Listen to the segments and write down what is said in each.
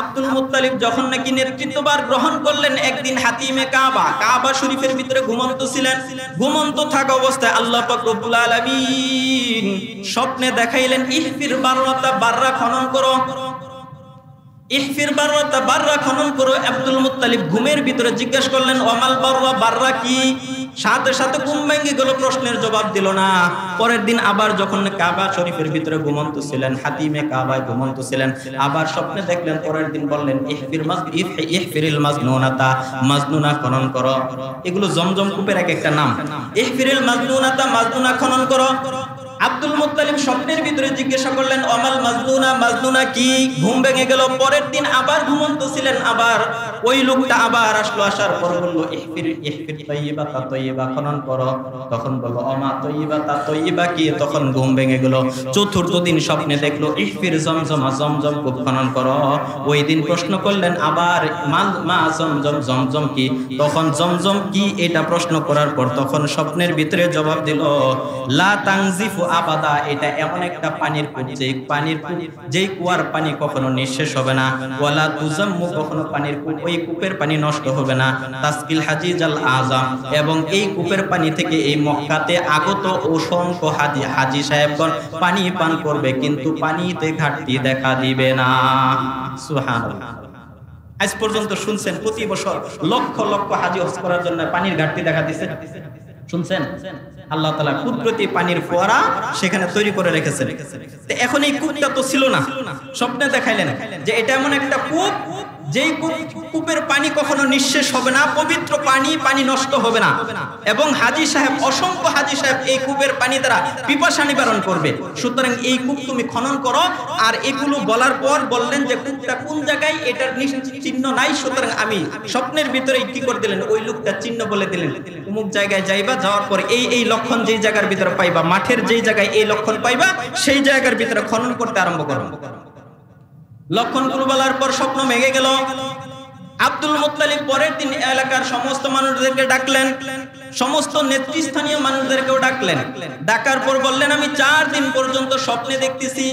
Abdul Muttalib যখন নাকি নেতৃত্বভার গ্রহণ করলেন, একদিন হাতিমে কাবা শরীফের ভিতরে ঘুমন্ত ছিলেন। ঘুমন্ত থাকা অবস্থায় আল্লাহ পাক রব্বুল আলামিন স্বপ্নে দেখাইলেন, ইহফির বাররাতা, বাররা খনন করো, ইহফির বাররাতা, বাররা খনন করো। আব্দুল মুত্তালিব ঘুমের ভিতরে জিজ্ঞাসা করলেন, ওয়ামাল বাররা, বাররা কি? সাথে সাথে ঘুম ভেঙে গেল, প্রশ্নের জবাব দিল না। পরের দিন আবার যখন কাবা শরীফের ভিতরে ঘুমন্ত ছিলেন, হাতিমে কাবায় ঘুমন্ত ছিলেন, আবার স্বপ্নে দেখলেন। পরের দিন বললেন, ইহফিরিল মাজনুনাতা, মাজনুনা খনন করো। এগুলো জমজম কূপের এক একটা নাম। ইহফিরিল মাজনুনাতা, মাজনুনা খনন করো। আব্দুল মুত্তালিব স্বপ্নের ভিতরে জিজ্ঞাসা করলেন, ওয়ামাল মাজনুনা, মাজনুনা কি? ঘুম ভেঙে গেল। পরের দিন আবার ঘুমন্ত ছিলেন, আবার ওই লোকটা আবার আসলো। আসার পর বলল, ইহফির তাইয়্যিবাতা, তাইয়্যিবা খনন করো। তখন বলল, ওমা তাইয়্যিবাতা, তাইয়্যিবা কি? তখন ঘুম ভেঙে গেল। চতুর্থ দিন স্বপ্নে দেখলো, ইহফির জমজমা, জমজম কূপ খনন করো। ওই দিন প্রশ্ন করলেন আবার, মা জমজম, জমজম কি? তখন জমজম কি এটা প্রশ্ন করার পর তখন স্বপ্নের ভিতরে জবাব দিল, লা তানজিফু আবাদা, এটা এমন একটা পানির কূপ, যেই কুয়ার পানি কখনো নিঃশেষ হবে না। ওয়ালা তুজাম্মু, কখনো পানির কূপ, ওই কূপের পানি নষ্ট হবে না। তাসকিল হাজিজ আল আযম, এবং এই কূপের পানি থেকে এই মক্কাতে আগত অসংখ্য হাজী সাহেবগণ পানি পান করবে, কিন্তু পানিতে ঘাটতি দেখা দিবে না। সুবহানাল্লাহ। আজ পর্যন্ত শুনছেন প্রতি বছর লক্ষ লক্ষ হাজী হজ করার জন্য পানির ঘাটতি দেখা দিচ্ছে? শুনছেন? আল্লাহ তাআলা কুদরতি পানির ফোয়ারা সেখানে তৈরি করে রেখেছেন। এখন এই কূপটা তো ছিল না, স্বপ্নে দেখাইলেন যে এটা এমন একটা কূপ, যেই কূপের পানি কখনো নিঃশেষ হবে না, পবিত্র পানি, পানি নষ্ট হবে না। এবং হাজী সাহেব, অসংখ্য হাজী সাহেব এই কূপের পানি দ্বারা পিপাসা নিবারণ করবে। সুতরাং এই কূপ তুমি খনন করো। আর এগুলো বলার পর বললেন যে কূপটা কোন জায়গায়, এটার চিহ্ন নাই। সুতরাং আমি স্বপ্নের ভিতরে কি করে দিলেন, ওই লোকটা চিহ্ন বলে দিলেন, অমুক জায়গায় যাইবা, যাওয়ার পর এই লক্ষণ যেই জায়গার ভিতরে পাইবা, মাঠের যেই জায়গায় এই লক্ষণ পাইবা, সেই জায়গার ভিতরে খনন করতে আরম্ভ করো। লক্ষণগুলো বলার পর স্বপ্ন ভেঙে গেল। আব্দুল মুত্তালিব পরের দিন এলাকার সমস্ত মানুষদেরকে ডাকলেন, সমস্ত নেতৃস্থানীয় মানুষদেরকেও ডাকলেন। ডাকার পর বললেন, আমি 4 দিন পর্যন্ত স্বপ্নে দেখতেছি,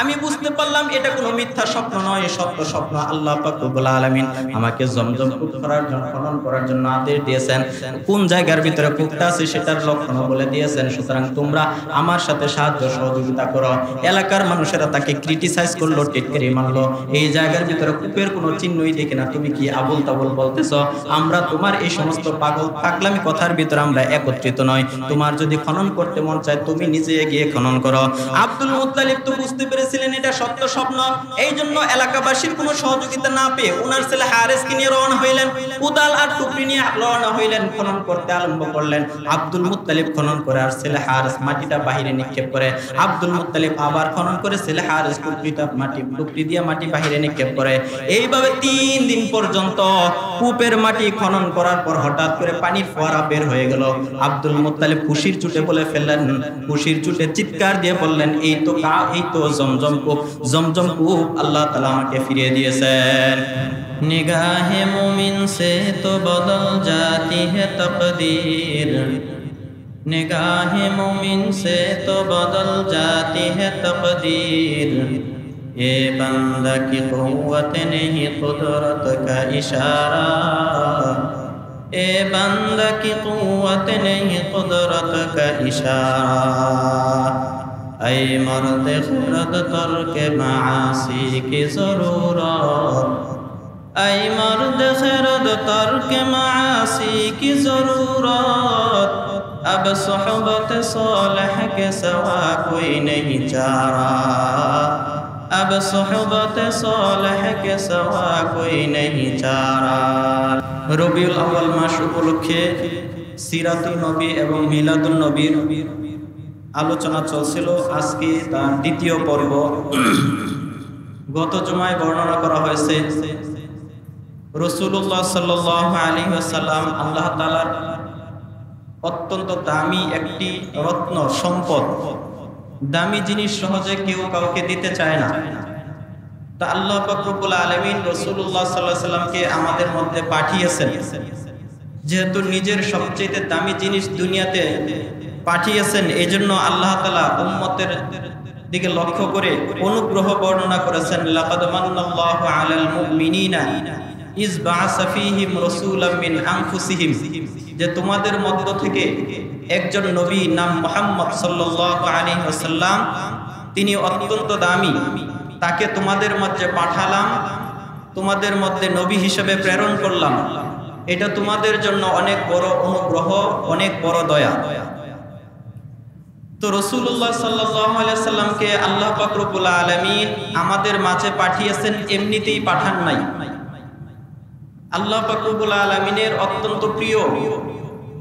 আমি বুঝতে পারলাম এটা কোনো মিথ্যা স্বপ্ন নয়, সত্য স্বপ্ন। আল্লাহ পাক রব্বুল আলামিন আমাকে জমজম কূপ করার জন্য, খনন করার জন্য আদেশ দিয়েছেন। কোন জায়গার ভিতরে কূপটা আছে সেটার লক্ষণও বলে দিয়েছেন। সুতরাং তোমরা আমার সাথে সাহায্য সহযোগিতা করো। এলাকার মানুষেরা তাকে ক্রিটিসাইজ করলো, টিটকারি মারলো, এই জায়গার ভিতরে কূপের কোনো চিহ্নই দেখি না, তুমি কি আবুল তাবুল বলতেছ? আমরা তোমার এই সমস্ত পাগলামি কথার ভিতরে আমরা একত্রিত নয়। তোমার যদি খনন করতে মন চায় তুমি নিজে গিয়ে খনন করো। আব্দুল মুত্তালিব তো বুঝতে পেরেছিলেন এটা সত্য স্বপ্ন, এই জন্য এলাকাবাসীর কোনো সহযোগিতা না পেয়ে ওনার ছেলে হারেসকে নিয়ে রওনা হইলেন, কোদাল আর টুকরি নিয়ে রওনা হইলেন, খনন করতে আরম্ভ করলেন। আব্দুল মুত্তালিব খনন করে আর ছেলে হারেস মাটিটা বাহিরে নিক্ষেপ করে। আব্দুল মুত্তালিব আবার খনন করে, ছেলে হারেস টুকরি দিয়ে মাটি বাহিরে নিক্ষেপ করে। এইভাবে 3 দিন পর্যন্ত কূপের মাটি খনন করার পর হঠাৎ করে পানির ফোয়ারা বের হয়ে গেল। আব্দুল মুত্তালিব খুশির চোটে বলে ফেললেন, খুশির চোটে চিৎকার দিয়ে বললেন, এই তো জমজম কূপ, জমজম কূপ আল্লাহ তাআলা আমাকে ফিরিয়ে দিয়েছেন। নিগাহে মুমিন সে তো বদল জাতি হে তকদীর, নিগাহে মুমিন সে তো বদল জাতি হে তকদীর, এ বান্দা কি কুওয়াত নেহি কুদরত কা ইশারা, এ বান্দা কি কুওয়াত নেহি কুদরত কা ইশারা, ऐ मर्द खुरद तर्क मासी की ज़रूरत, ऐ मर्द खुरद तर्क मासी की ज़रूरत, अब सोहबत सालिह के सिवा कोई नहीं चारा, अब सोहबत सालिह के सिवा कोई नहीं चारा। রবিউল আউয়াল মাস উপলক্ষে সিরাতুন নবী এবং মিলাদুন নবীর আলোচনা চলছিল। আজকে তার দ্বিতীয় পর্ব। গত জুমায় বর্ণনা করা হয়েছে রাসূলুল্লাহ সাল্লাল্লাহু আলাইহি ওয়াসাল্লাম আল্লাহ তাআলার অত্যন্ত দামি একটি রত্ন সম্পদ, দামি জিনিস সহজে কেউ কাউকে দিতে চায় না। তা আল্লাহ পাক রব্বুল আলামিন রাসূলুল্লাহ সাল্লাল্লাহু আলাইহি ওয়াসাল্লামকে আমাদের মধ্যে পাঠিয়েছেন, যেহেতু নিজের সবচেয়ে দামি জিনিস দুনিয়াতে পাঠিয়েছেন, এজন্য আল্লাহ তাআলা উম্মতের দিকে লক্ষ্য করে অনুগ্রহ বর্ণনা করেছেন, লাকাদ মান্নাল্লাহু আলাল মুমিনিনা ইজ বাআসা ফীহিম রাসূলাম মিন আনফুসিহিম, যে তোমাদের মধ্য থেকে একজন নবী নাম মুহাম্মদ সাল্লাল্লাহু আলাইহি ওয়াসাল্লাম, তিনি অত্যন্ত দামি, তাকে তোমাদের মধ্যে পাঠালাম, তোমাদের মধ্যে নবী হিসেবে প্রেরণ করলাম। এটা তোমাদের জন্য অনেক বড় অনুগ্রহ, অনেক বড় দয়া। তো রাসূলুল্লাহ সাল্লাল্লাহু আলাইহি সাল্লামকে আল্লাহ পাক রব্বুল আলামিন আমাদের মাঝে পাঠিয়েছেন, এমনিতেই পাঠান নাই। আল্লাহ পাক রব্বুল আলামিনের অত্যন্ত প্রিয়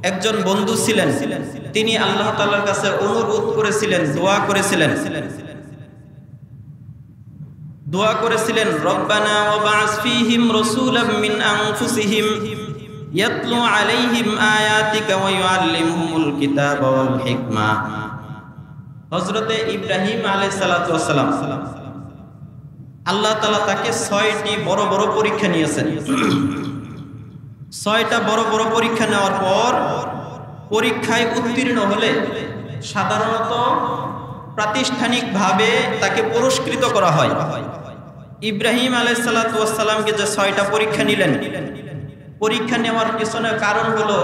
একজন বন্ধু ছিলেন, তিনি আল্লাহ তাআলার কাছে অনুরোধ করেছিলেন, দোয়া করেছিলেন, রব্বানা ওয়াবআস ফীহিম রাসূলাম মিন আনফুসিহিম ইয়াতলু আলাইহিম আয়াতিকা ওয়া ইউআল্লিমুহুমুল কিতাবা ওয়াল হিকমা। হযরতে ইব্রাহিম আলাইহিস সালাতু ওয়াস সালাম, আল্লাহ তাআলা তাকে 6টি বড় বড় পরীক্ষা নিয়েছেন। 6টা বড় বড় পরীক্ষা নেওয়ার পর পরীক্ষায় উত্তীর্ণ হলে সাধারণত প্রাতিষ্ঠানিকভাবে তাকে পুরস্কৃত করা হয়। ইব্রাহিম আলাইহিস সালাতু ওয়াস সালামকে যে 6টা পরীক্ষা নিলেন, পরীক্ষা নেওয়ার পিছনে কারণ হলো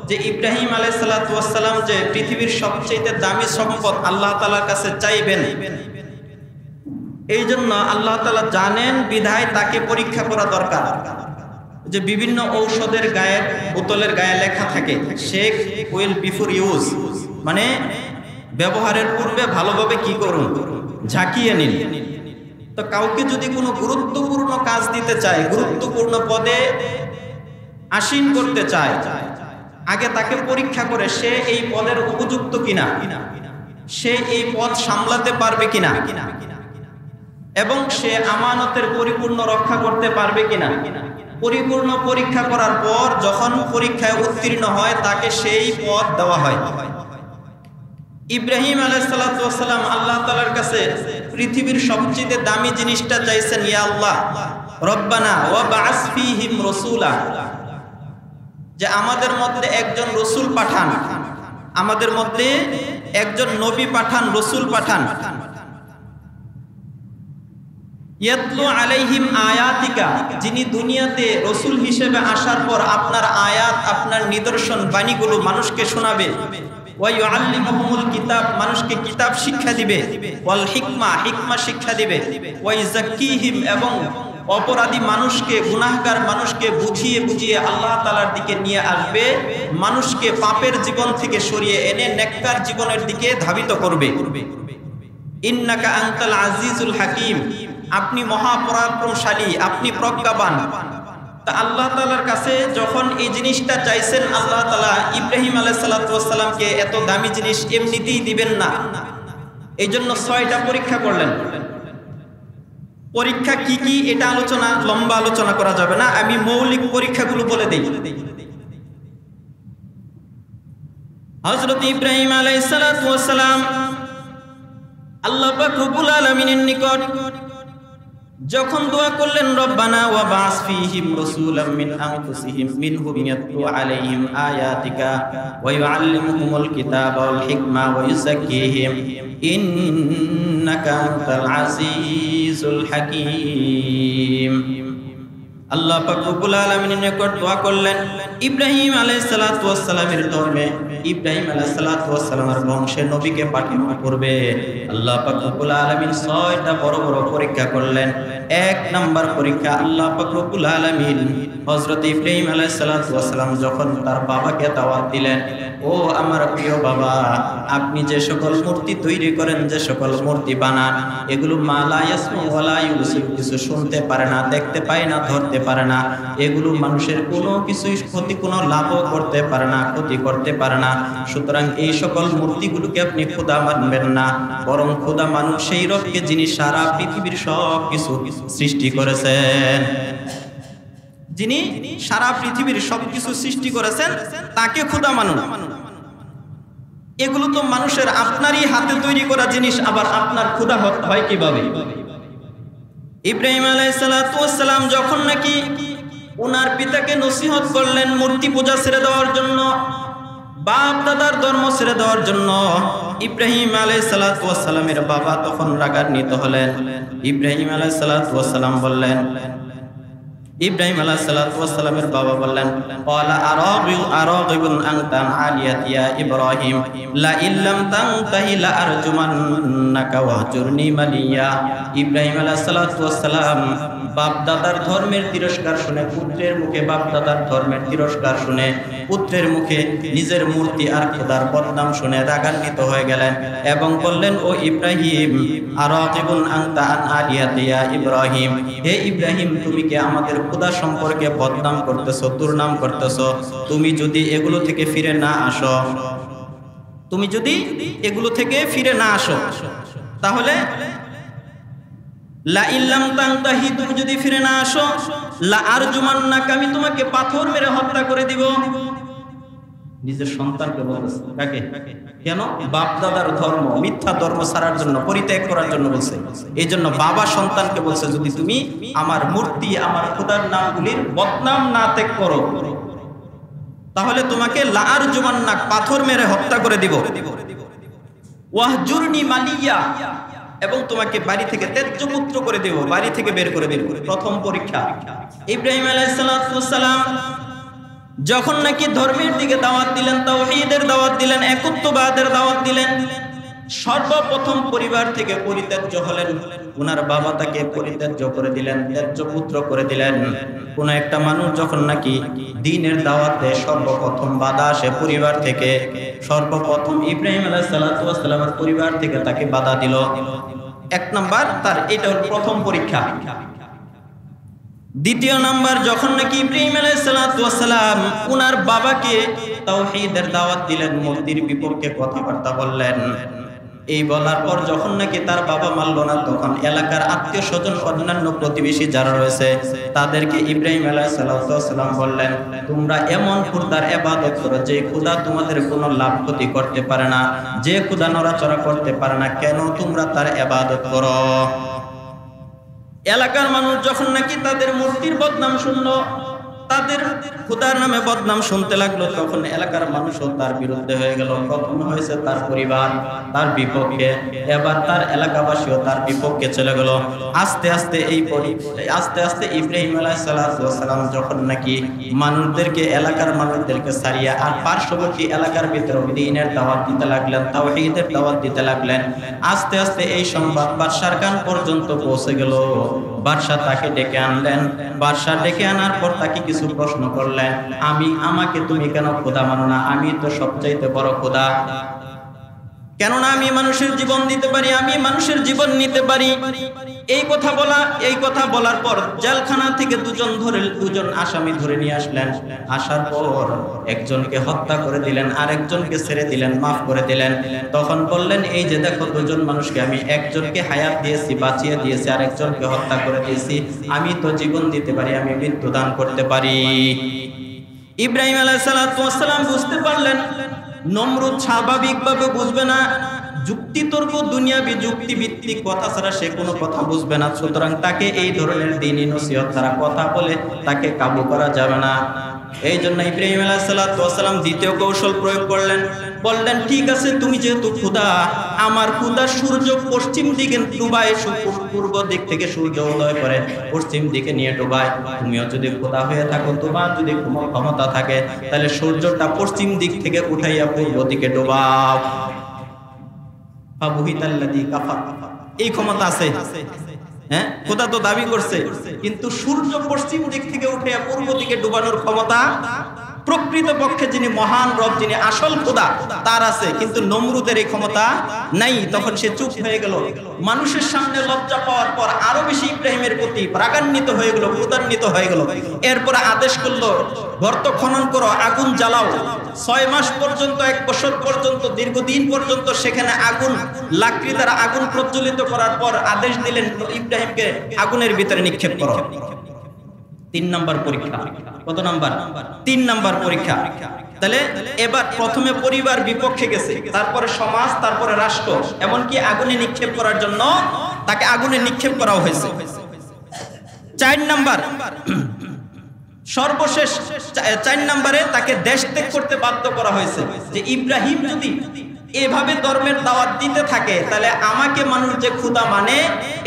যে ইব্রাহিম আলাইহিস সালাতু ওয়াস সালাম যে পৃথিবীর সবচেয়ে দামি সম্পদ আল্লাহ তাআলার কাছে চাইবেন, এই জন্য আল্লাহ তাআলা জানেন বিধায় তাকে পরীক্ষা করা দরকার। যে বিভিন্ন ঔষধের গায়ে, বোতলের গায়ে লেখা থাকে শেক উইল বিফোর ইউজ, মানে ব্যবহারের পূর্বে ভালোভাবে কি করুন, ঝাঁকিয়ে নিন। তো কাউকে যদি কোনো গুরুত্বপূর্ণ কাজ দিতে চায়, গুরুত্বপূর্ণ পদে আসীন করতে চায়, আগে তাকে পরীক্ষা করে সে এই পদের উপযুক্ত কিনা, সে এই পদ সামলাতে পারবে কিনা, এবং সে আমানতের পরিপূর্ণ রক্ষা করতে পারবে কিনা। পরিপূর্ণ পরীক্ষা করার পর যখন পরীক্ষায় উত্তীর্ণ হয় তাকে সেই পদ দেওয়া হয়। ইব্রাহিম আলাইহিস সালাতু ওয়াস সালাম আল্লাহ তাআলার কাছে পৃথিবীর সবচেয়ে দামি জিনিসটা চাইছেন, ইয়া আল্লাহ রব্বানা ওয়া বাআস ফীহিম রাসূলা, যে আমাদের মধ্যে একজন রাসূল পাঠান, আমাদের মধ্যে একজন নবী পাঠান, রাসূল পাঠান। ইয়াতলু আলাইহিম আয়াতিকা, যিনি দুনিয়াতে রাসূল হিসেবে আসার পর আপনার আয়াত, আপনার নিদর্শন বাণীগুলো মানুষকে শোনাবে। ওয়া ইউআল্লিমুহুমুল কিতাব, মানুষকে কিতাব শিক্ষা দিবে। ওয়াল হিকমা, হিকমা শিক্ষা দিবে। ওয়া ইউযাক্কিহিম, এবং অপরাধী মানুষকে, গুনাহগার মানুষকে বুঝিয়ে বুঝিয়ে আল্লাহ তাআলার দিকে নিয়ে আসবে, মানুষকে পাপের জীবন থেকে সরিয়ে এনে নেককার জীবনের দিকে ধাবিত করবে। ইন্নাকা আনতাল আজিজুল হাকিম, আপনি মহাপরাক্রমশালী, আপনি প্রজ্ঞাবান। তা আল্লাহ তাআলার কাছে যখন এই জিনিসটা চাইছেন, আল্লাহ তাআলা ইব্রাহিম আলাইহিস সালাতু ওয়াস সালামকে এত দামি জিনিস এমনিতেই দিবেন না, এই জন্য 6টা পরীক্ষা করলেন। পরীক্ষা কি কি এটা লম্বা আলোচনা করা যাবে না, আমি মৌলিক পরীক্ষাগুলো বলে দেই। হযরত ইব্রাহিম আলাইহিস সালাতু ওয়াস সালাম আল্লাহ পাক রব্বুল আলামিনের নিকট যখন দোয়া করলেন, রব্বানা ওয়া বাআস ফীহিম রাসূলাম মিন আনফুসিহিম মিনহুম ইয়াতলু আলাইহিম আয়াতিকা ওয়া ইউআল্লিমুহুমুল কিতাবা ওয়াল হিকমা ওয়া ইউযাক্কিহিম ইন্নাকা আনতাল আজিজুল হাকীম। আল্লাহ পাক রব্বুল আলামিনের নিকট দোয়া করলেন। ইব্রাহিম আলাইহিস সালাতু ওয়াস সালামের ধর্মে, ইব্রাহিম আলাইহিস সালাতু ওয়াস সালামের বংশে নবীকে পাঠানো করবে। আল্লাহ পাক রব্বুল আলামিন 6টা বড় বড় পরীক্ষা করলেন। 1 নাম্বার পরীক্ষা, আল্লাহ পাক রব্বুল আলামিন হযরত ইব্রাহিম আলাইহিস সালাতু ওয়াস সালাম যখন তার বাবাকে দাওয়াত দিলেন, ও আমার প্রিয় বাবা, আপনি যে সকল মূর্তি তৈরি করেন, যে সকল মূর্তি বানান, এগুলো মা লা ইয়াসমু ওয়া লা ইউবসির, কিছু শুনতে পারে না, দেখতে পায় না, ধরতে পারে না, এগুলো মানুষের কোনো কিছুই কোনো লাভও করতে পারে না, ক্ষতি করতে পারে না। সুতরাং এই সকল মূর্তিগুলোকে আপনি খোদা মানবেন না, বরং খোদা মানুষ সেই রবকে যিনি সারা পৃথিবীর সব কিছু সৃষ্টি করেছেন, যিনি সারা পৃথিবীর সবকিছু সৃষ্টি করেছেন, তাকে খোদা মানুন। এগুলো তো মানুষের আপনারই হাতে তৈরি করা জিনিস, আবার আপনার খোদা হয় কিভাবে? ইব্রাহিম আলাইহিস সালাতু ওয়াস সালাম যখন নাকি ওনার পিতাকে নসিহত করলেন মূর্তি পূজা ছেড়ে দেওয়ার জন্য, বাপ দাদার ধর্ম ছেড়ে দেওয়ার জন্য, ইব্রাহিম আলাইহিস সালাতু ওয়াস সালামের বাবা তখন রাগান্বিত হলেন। ইব্রাহিম আলাইহিস সালাতু ওয়াস সালাম বললেন, ইব্রাহিম আলাইহিস সালাতু ওয়াস সালামের বাবা বললেন, ক্বালা আরাগিবুন আনতা আন আলিয়াতি ইয়া ইব্রাহিম লা ইল্লাম তানতাহি লা আরজুমান্নাকা ওয়াহজুরনি মালিয়া। ইব্রাহিম আলাইহিস সালাতু ওয়াস সালাম বাপ দাদার ধর্মের তিরস্কার শুনে, পুত্রের মুখে বাপ দাদার ধর্মের তিরস্কার শুনে, পুত্রের মুখে নিজের মূর্তি আর খোদার বদনাম শুনে রাগান্বিত হয়ে গেলেন এবং বললেন, ও ইব্রাহিম, আরাগিবুন আনতা আন আলিয়াতি ইয়া ইব্রাহিম, হে ইব্রাহিম, তুমি কি আমাদের খোদা সম্পর্কে বদনাম করতেছো, দুর্নাম করতেছো? তুমি যদি এগুলো থেকে ফিরে না আসো, তুমি যদি এগুলো থেকে ফিরে না আসো, তাহলে লা ইল্লাম তানতাহি, তুমি যদি ফিরে না আসো, লা আরজুমান্নাকা, আমি তোমাকে পাথর মেরে হত্যা করে দিব। নিজের সন্তানকে বলতেছে, কাকে? কেন? বাপ দাদার ধর্ম, মিথ্যা ধর্ম ছাড়ার জন্য, পরিত্যাগ করার জন্য বলছে। এই জন্য বাবা সন্তানকে বলছে, যদি তুমি আমার মূর্তি, আমার খোদার নামগুলির বদনাম না ত্যাগ করো, তাহলে তোমাকে লা আরজুমান্নাক, পাথর মেরে হত্যা করে দিব। ওয়াহজুরনি মালিয়া, এবং তোমাকে বাড়ি থেকে ত্যায্যপুত্র করে দেব, বাড়ি থেকে বের করে দেব। প্রথম পরীক্ষা। ইব্রাহিম আলাইহিস সালাম যখন নাকি ধর্মের দিকে দাওয়াত দিলেন, তাওহীদের দাওয়াত দিলেন, একত্ববাদের দাওয়াত দিলেন, সর্বপ্রথম পরিবার থেকে পরিত্যাজ্য হলেন। ওনার বাবা তাকে পরিত্যাজ্য করে দিলেন, ত্যায্যপুত্র করে দিলেন। কোন একটা মানুষ যখন নাকি দ্বীনের দাওয়াতে সর্বপ্রথম বাধা আসে পরিবার থেকে, সর্বপ্রথম ইব্রাহিম আলাইহিস সালামের পরিবার থেকে তাকে বাধা দিল। এক নাম্বার তার এটা হল প্রথম পরীক্ষা। দ্বিতীয় নাম্বার, যখন নাকি ইব্রাহিম আলাইহিস সালাম ওনার বাবাকে তাওহীদের দাওয়াত দিলেন, মূর্তির বিপক্ষে কথাবার্তা বললেন, এই বলার পর যখন নাকি তার বাবা মানল না, তখন এলাকার আত্মীয় স্বজন, অন্যান্য প্রতিবেশী যারা রয়েছে, তাদেরকে ইব্রাহিম আলাইহিস সালাম বললেন, তোমরা এমন খোদার ইবাদত করো যে খোদা তোমাদের কোনো লাভ ক্ষতি করতে পারে না, যে খোদা নড়াচড়া করতে পারে না, কেন তোমরা তার ইবাদত করো? এলাকার মানুষ যখন নাকি তাদের মূর্তির বদনাম শুনলো, তাদের খোদার নামে বদনাম শুনতে লাগলো, তখন এলাকার মানুষও তার বিরুদ্ধে হয়ে গেল। প্রথম হয়েছে তার পরিবার তার বিপক্ষে, এবার তার এলাকাবাসীও তার বিপক্ষে চলে গেল। আস্তে আস্তে ইব্রাহিম আলাইহিস সালাম যখন নাকি মানুষদেরকে, এলাকার মানুষদেরকে ছাড়িয়ে আর পার্শ্ববর্তী এলাকার ভিতরে দ্বীনের দাওয়াত দিতে লাগলেন, তাওহীদের দাওয়াত দিতে লাগলেন, আস্তে আস্তে এই সংবাদ বাদশার কান পর্যন্ত পৌঁছে গেল। বাদশা তাকে ডেকে আনলেন। বাদশা ডেকে আনার পর তাকে কিছু প্রশ্ন করলেন, আমাকে তুমি কেন খোদা মানো না? আমি তো সবচাইতে বড় খোদা, কেননা আমি মানুষের জীবন দিতে পারি, আমি মানুষের জীবন নিতে পারি। এই কথা বলার পর জেলখানা থেকে দুজন আসামি ধরে নিয়ে আসলেন। আসার পর একজনকে হত্যা করে দিলেন, আরেকজনকে ছেড়ে দিলেন, মাফ করে দিলেন। তখন বললেন, এই যে দেখো, দুজন মানুষকে আমি একজনকে হায়াত দিয়েছি, বাঁচিয়ে দিয়েছি, আরেকজনকে হত্যা করে দিয়েছি, আমি তো জীবন দিতে পারি, আমি মৃত্যু দান করতে পারি। ইব্রাহিম আলাইহিস সালাম বুঝতে পারলেন নমরুদ স্বাভাবিকভাবে বুঝবে না, যুক্তিতর্ক দুনিয়াবি যুক্তিভিত্তিক কথা ছাড়া সে কোনো কথা বুঝবে না। সুতরাং তাকে এই ধরনের দ্বীনি নসিহত ছাড়া কথা বলে তাকে কাবু করা যাবে না। এই জন্য ইব্রাহিম আলাইহিস সালাম দ্বিতীয় কৌশল প্রয়োগ করলেন। বললেন, ঠিক আছে, তুমি যেহেতু খোদা, আমার খোদা সূর্য পশ্চিম দিকে ডুবায়, পূর্ব দিক থেকে সূর্য উদয় করে পশ্চিম দিকে নিয়ে ডুবায়। তুমিও যদি খোদা হয়ে থাকো, তোমার যদি ক্ষমতা থাকে, তাহলে সূর্যটা পশ্চিম দিক থেকে উঠাইয়া পূর্ব দিকে ডুবাও। এই ক্ষমতা আছে, হ্যাঁ, খোদা তো দাবি করছে, কিন্তু সূর্য পশ্চিম দিক থেকে উঠে পূর্ব দিকে ডুবানোর ক্ষমতা প্রকৃত পক্ষে যিনি মহান রব, যিনি আসল খোদা, তার আছে, কিন্তু নমরুদের এই ক্ষমতা নাই। তখন সে চুপ হয়ে গেল। মানুষের সামনে লজ্জা পাওয়ার পর আরো বেশি ইব্রাহিমের প্রতি রাগান্বিত হয়ে গেল, ক্রোধান্বিত হয়ে গেল। এরপরে আদেশ করলো, গর্ত খনন করো, আগুন জ্বালাও। 6 মাস পর্যন্ত, 1 বছর পর্যন্ত, দীর্ঘদিন পর্যন্ত সেখানে আগুন, লাকড়ি দ্বারা আগুন প্রজ্বলিত করার পর আদেশ দিলেন, ইব্রাহিমকে আগুনের ভিতরে নিক্ষেপ করো। 3 নম্বর পরীক্ষা। কত নাম্বার? 3 নম্বর পরীক্ষা। তাহলে এবার প্রথমে পরিবার বিপক্ষে গেছে, তারপরে সমাজ, তারপরে রাষ্ট্র, এমনকি আগুনে নিক্ষেপ করার জন্য তাকে আগুনে নিক্ষেপ করা হয়েছে। 4 নাম্বার, সর্বশেষ 4 নম্বরে তাকে দেশ ত্যাগ করতে বাধ্য করা হয়েছে। যে ইব্রাহিম যদি এভাবে ধর্মের দাওয়াত দিতে থাকে, তাহলে আমাকে মানুষ যে খোদা মানে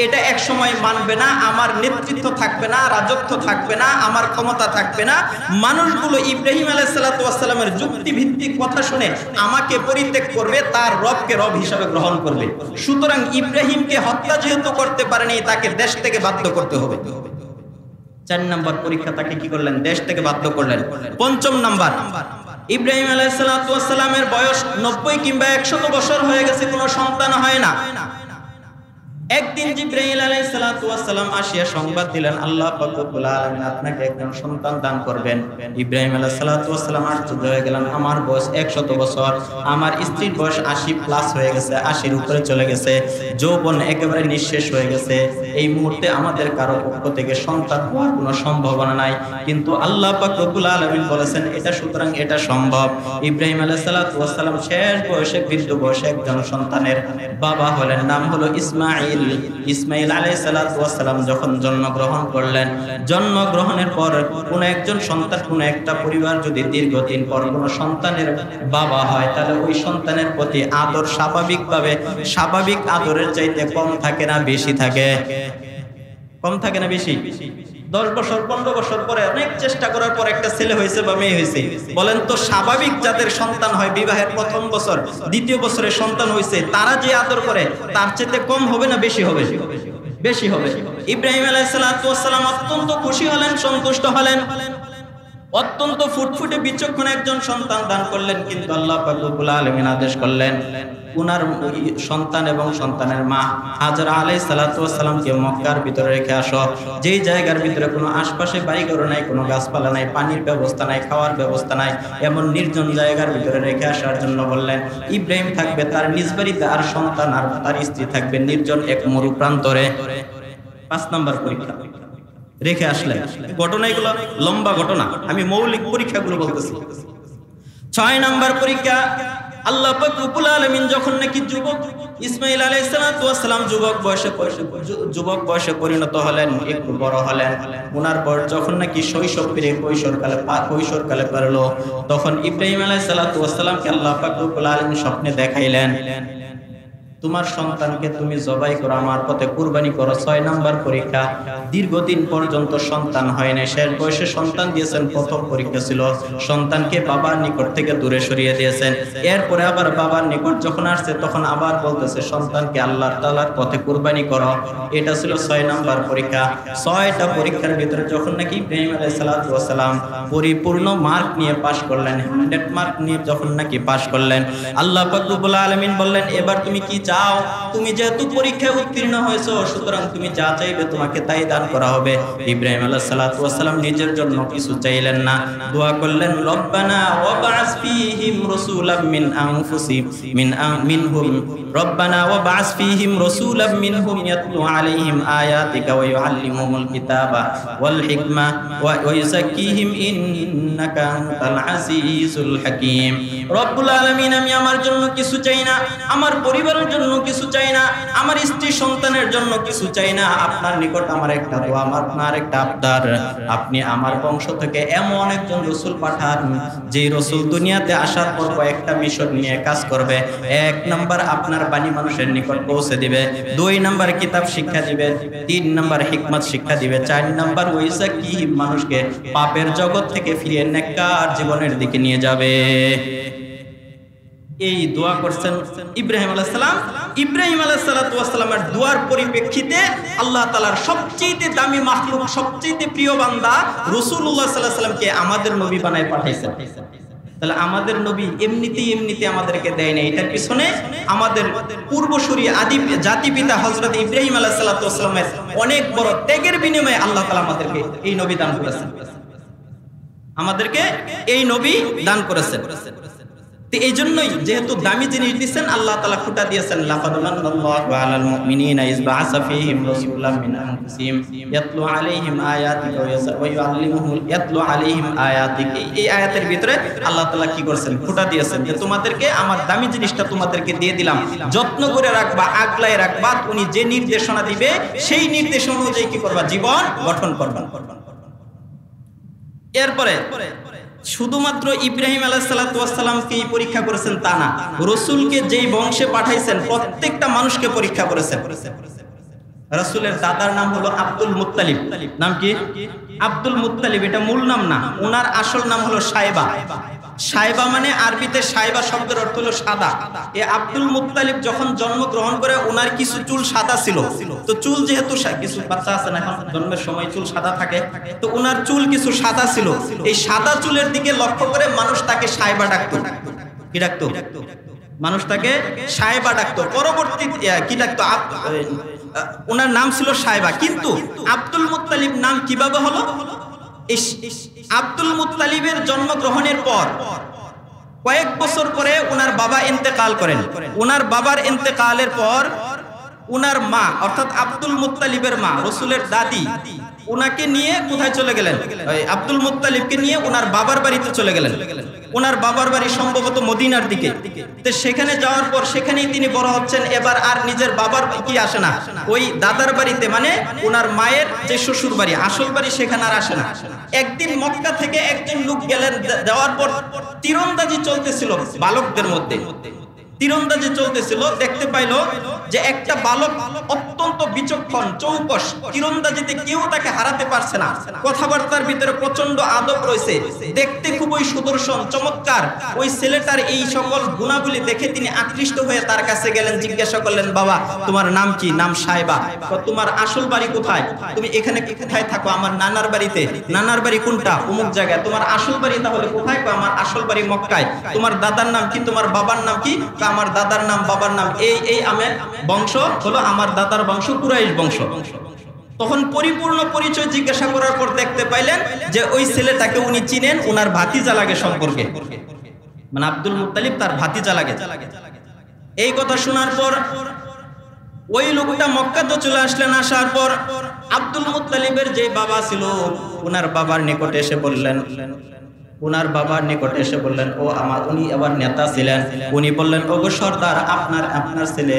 এটা এক সময় মানবে না, আমার নেতৃত্ব থাকবে না, রাজত্ব থাকবে না, আমার ক্ষমতা থাকবে না। মানুষগুলো ইব্রাহিম আলাইহিস সালাতু ওয়াস সালামের যুক্তিভিত্তিক কথা শুনে আমাকে পরিত্যাগ করবে, তার রবকে রব হিসেবে গ্রহণ করবে। সুতরাং ইব্রাহিমকে হত্যা যেহেতু করতে পারেনি, তাকে দেশ থেকে বাধ্য করতে হবে। 4 নম্বর পরীক্ষা, তাকে কি করলেন? দেশ থেকে বাধ্য করলেন। 5ম নাম্বার, ইব্রাহিম আলাইহিস সালাতু ওয়াস সালামের বয়স 90 কিংবা 100 বছর হয়ে গেছে, কোনো সন্তান হয় না। একদিন জিবরাইল আলাইহিস সালাতু ওয়াস সালাম আসিয়া সংবাদ দিলেন, আল্লাহ পাক রব্বুল আলামিন আপনাকে একজন সন্তান দান করবেন। ইব্রাহিম আলাইহিস সালাতু ওয়াস সালাম আশ্চর্য হয়ে গেলেন, আমার বয়স 100 বছর, আমার স্ত্রীর বয়স 80 প্লাস হয়ে গেছে, 80-র উপরে চলে গেছে, যৌবন একেবারে নিঃশেষ হয়ে গেছে, এই মুহূর্তে আমাদের কারো পক্ষ থেকে সন্তান হওয়ার কোনো সম্ভাবনা নাই। কিন্তু আল্লাহ পাক রব্বুল আলামিন বলেছেন এটা, সুতরাং এটা সম্ভব। ইব্রাহিম আলাইহিস সালাতু ওয়াস সালাম শেষ বয়সে, বৃদ্ধ বয়সে একজন সন্তানের বাবা হলেন, নাম হলো ইসমাঈল। ইসমাঈল আলাইহিস সালাতু ওয়াস সালাম যখন জন্মগ্রহণ করলেন, জন্মগ্রহণের পর কোন একজন সন্তান, কোন একটা পরিবার যদি দীর্ঘদিন পর কোন সন্তানের বাবা হয়, তাহলে ওই সন্তানের প্রতি আদর স্বাভাবিকভাবে, স্বাভাবিক আদরের চাইতে কম থাকে না বেশি থাকে? কম থাকে না বেশি? 10 বছর 15 বছর পরে অনেক চেষ্টা করার পর একটা ছেলে হয়েছে বা মেয়ে হয়েছে, বলেন তো স্বাভাবিক যাদের সন্তান হয় বিবাহের প্রথম বছর, দ্বিতীয় বছরে সন্তান হয়েছে, তারা যে আদর করে তার চাইতে কম হবে না বেশি হবে? বেশি হবে। ইব্রাহিম আলাইহিস সালাতু ওয়াস সালাম অত্যন্ত খুশি হলেন, সন্তুষ্ট হলেন, অত্যন্ত ফুটফুটে বিচক্ষণ একজন সন্তান দান করলেন। কিন্তু আল্লাহ পাক রব্বুল আলামিন আদেশ করলেন, উনার সন্তান এবং সন্তানের মা হাজরা আলাইহিস সালাতু ওয়াস সালামকে মক্কার ভিতরে রেখে আসো, যেই জায়গার ভিতরে কোনো আশপাশে বাড়িঘর নাই, কোনো গাছপালা নাই, পানির ব্যবস্থা নাই, খাওয়ার ব্যবস্থা নাই, এমন নির্জন জায়গার ভিতরে রেখে আসার জন্য বললেন। ইব্রাহিম থাকবে তার নিজ বাড়িতে, আর সন্তান আর তার স্ত্রী থাকবে নির্জন এক মরু প্রান্তরে। 5 নম্বর পরীক্ষা রেখে আসলেন। ঘটনা এগুলো লম্বা ঘটনা, আমি মৌলিক পরীক্ষাগুলো বলতেছি। 6 নম্বর পরীক্ষা, আল্লাহ পাক রব্বুল আলামিন যখন নাকি যুবক ইসমাঈল আলাইহিস সালাতু ওয়াস সালাম যুবক বয়সে পরিণত হলেন, একটু বড় হলেন, ওনার পর যখন নাকি শৈশব পেরে কৈশোরকালে পারলো, তখন ইব্রাহিম আলাইহিস সালাতু ওয়াস সালামকে আল্লাহ পাক রব্বুল আলামিন স্বপ্নে দেখাইলেন, তোমার সন্তানকে তুমি জবাই করো, আমার পথে কুরবানি করো। 6 নম্বর পরীক্ষা, দীর্ঘদিন পর্যন্ত সন্তান হয় না, শেষ বয়সে সন্তান দিয়েছেন। প্রথম পরীক্ষা ছিল সন্তানকে বাবার নিকট থেকে দূরে সরিয়ে দিয়েছেন, এরপরে আবার বাবার নিকট যখন আসছে তখন আবার বলতেছে সন্তানকে আল্লাহ তাআলার পথে কুরবানি করো। এটা ছিল 6 নম্বর পরীক্ষা। 6টা পরীক্ষার ভিতরে যখন নাকি ইব্রাহিম আলাইহিস সালাতু ওয়াস সালাম পরিপূর্ণ মার্ক নিয়ে পাশ করলেন, 100 মার্ক নিয়ে যখন নাকি পাশ করলেন, আল্লাহ পাক রব্বুল আলামিন বললেন, এবার তুমি কি চাও? তুমি যেহেতু পরীক্ষায় উত্তীর্ণ হয়েছো, সুতরাং তুমি যা চাইবে তোমাকে তাই দান করা হবে। ইব্রাহিম আলাইহিস সালাতু ওয়াস সালাম নিজের জন্য কিছু চাইলেন না, দোয়া করলেন, রব্বানা ওয়াবআস ফীহিম রাসূলাম মিন আনফুসিহিম মিনহুম রব্বানা ওয়াবআস ফীহিম রাসূলাম মিনহুম ইয়াতলু আলাইহিম আয়াতিকা ওয়া ইউআল্লিমুহুমুল কিতাবা ওয়াল হিকমা ওয়া ইউযাক্কিহিম ইন্নাকা আনতাল আজিজুল হাকীম। রব্বুল আলামিন, আমি আমার জন্য কিছু চাই না, আমার পরিবারের জন্য কিছু চাই না, আমার স্ত্রী সন্তানের জন্য কিছু চাই না। আপনার নিকট আমার একটা দোয়া, আপনার একটা আবদার, আপনি আমার বংশ থেকে এমন একজন রাসূল পাঠান, যে রাসূল দুনিয়াতে আসার পর একটা মিশন নিয়ে কাজ করবে। 1 নাম্বার আপনার বাণী মানুষের নিকট পৌঁছে দিবে, 2 নাম্বার কিতাব শিক্ষা দিবে, 3 নাম্বার হিকমত শিক্ষা দিবে, 4 নাম্বার ওইসা কি মানুষকে পাপের জগৎ থেকে ফিরিয়ে নেককার জীবনের দিকে নিয়ে যাবে। এই দোয়া করছেন ইব্রাহিম আলাইহিস সালাম। ইব্রাহিম আলাইহিস সালাতু ওয়াস সালামের দোয়ার পরিপ্রেক্ষিতে আল্লাহ তাআলার সবচেয়ে দামি মাখলুক, সবচেয়ে প্রিয় বান্দা রাসূলুল্লাহ সাল্লাল্লাহু আলাইহি ওয়াসাল্লামকে আমাদের নবী বানায় পাঠাইছেন। তাহলে আমাদের নবী এমনিতে আমাদেরকে দেয় না, এটার পিছনে আমাদের পূর্বসূরি আদি জাতি পিতা হযরত ইব্রাহিম আলাইহিস সালাতু ওয়াস সালামের অনেক বড় ত্যাগের বিনিময়ে আল্লাহ তাআলা আমাদেরকে এই নবী দান করেছেন, আমাদেরকে এই নবী দান করেছেন। এই জন্যই যেহেতু দামি জিনিস দিচ্ছেন, আল্লাহ তাআলা খুঁটা দিয়েছেন, লাকাদ মান্নাল্লাহু আলাল মুমিনিনা ইয বা'আসা ফীহিম রাসূলাম মিন আনফুসিহিম ইয়াতলু আলাইহিম আয়াতিকা ওয়া ইউআল্লিমুহুম ইয়াতলু আলাইহিম আয়াতিকা। এই আয়াতের ভিতরে আল্লাহ তাআলা কি করেছেন? খুঁটা দিয়েছেন যে তোমাদেরকে আমার দামি জিনিসটা তোমাদেরকে দিয়ে দিলাম, যত্ন করে রাখবা, আগলায় রাখবা, উনি যে নির্দেশনা দিবে সেই নির্দেশনা অনুযায়ী কি করবা? জীবন গঠন করবা। এরপরে শুধুমাত্র ইব্রাহিম আলাইহিস সালামকে পরীক্ষা করেছেন তা না, রাসূলকে যেই বংশে পাঠাইছেন প্রত্যেকটা মানুষকে পরীক্ষা করেছেন। রাসূলের দাদার নাম হলো আব্দুল মুত্তালিব। নাম কি? Abdul Muttalib. এটা মূল নাম না, ওনার আসল নাম হলো সাইবা। সাইবা মানে আরবিতে সাইবা শব্দের অর্থ হলো সাদা। এই আব্দুল মুত্তালিব যখন জন্মগ্রহণ করে ওনার কিছু চুল সাদা ছিল। তো চুল যেহেতু কিছু বাচ্চা আছে না, এখন জন্মের সময় চুল সাদা থাকে, তো ওনার চুল কিছু সাদা ছিল। এই সাদা চুলের দিকে লক্ষ্য করে মানুষ তাকে সাইবা ডাকতো। কি ডাকতো? মানুষ তাকে সাইবা ডাকতো। পরবর্তী কি ডাকতো? ওনার নাম ছিল সাইবা। কিন্তু আব্দুল মুত্তালিব নাম কিভাবে হলো? আব্দুল মুত্তালিবের জন্মগ্রহণের পর কয়েক বছর পরে ওনার বাবা ইন্তেকাল করেন। ওনার বাবার ইন্তেকালের পর ওনার মা অর্থাৎ আব্দুল মুত্তালিবের মা রাসূলের দাদি ওনাকে নিয়ে কোথায় চলে গেলেন? আব্দুল মুত্তালিবকে নিয়ে ওনার বাবার বাড়িতে চলে গেলেন। ওনার বাবার বাড়ি সম্ভবত মদিনার দিকে। তো সেখানে যাওয়ার পর সেখানেই তিনি বড় হচ্ছেন। এবার আর নিজের বাবার কি আসে না, ওই দাদার বাড়িতে, মানে ওনার মায়ের যে শ্বশুর বাড়ি, আসল বাড়ি, সেখানে আর আসে না। একদিন মক্কা থেকে একজন লোক গেলেন, দেওয়ার পর তীরন্দাজি চলতেছিল বালকদের মধ্যে। তীরন্দাজি চলতেছিল, দেখতে পাইল যে একটা বালক অত্যন্ত বিচক্ষণ, চৌকস, তীরন্দাজিতে কেউ তাকে হারাতে পারছে না। কথাবার্তার ভিতরে প্রচন্ড আদব রয়েছে, দেখতে খুবই সুদর্শন, চমৎকার। ওই ছেলেটার এই সকল গুণাবলী দেখে তিনি আকৃষ্ট হয়ে তার কাছে গেলেন, জিজ্ঞাসা করলেন, বাবা তোমার নাম কি? নাম সাইবা। তোমার আসল বাড়ি কোথায়? তুমি এখানে কোথায় থাকো? আমার নানার বাড়িতে। নানার বাড়ি কোনটা? অমুক জায়গায়। তোমার আসল বাড়ি তাহলে কোথায়? আমার আসল বাড়ি মক্কায়। তোমার দাদার নাম কি? তোমার বাবার নাম কি? আমার দাদার নাম, বাবার নাম এই আমার বংশ হলো, আমার দাদার বংশ কুরাইশ বংশ। তখন পরিপূর্ণ পরিচয় জিজ্ঞাসা করার পর দেখতে পাইলেন যে ওই ছেলেটাকে উনি চিনেন, ওনার ভাতিজা লাগে সম্পর্কে, মানে আব্দুল মুত্তালিব তার ভাতিজা লাগে। এই কথা শোনার পর ওই লোকটা মক্কাতে চলে আসলেন। আসার পর আব্দুল মুত্তালিবের যে বাবা ছিল ওনার বাবার নিকটে এসে বললেন, ও আমার, উনি আবার নেতা ছিলেন। উনি বললেন, ওগো সর্দার, আপনার ছেলে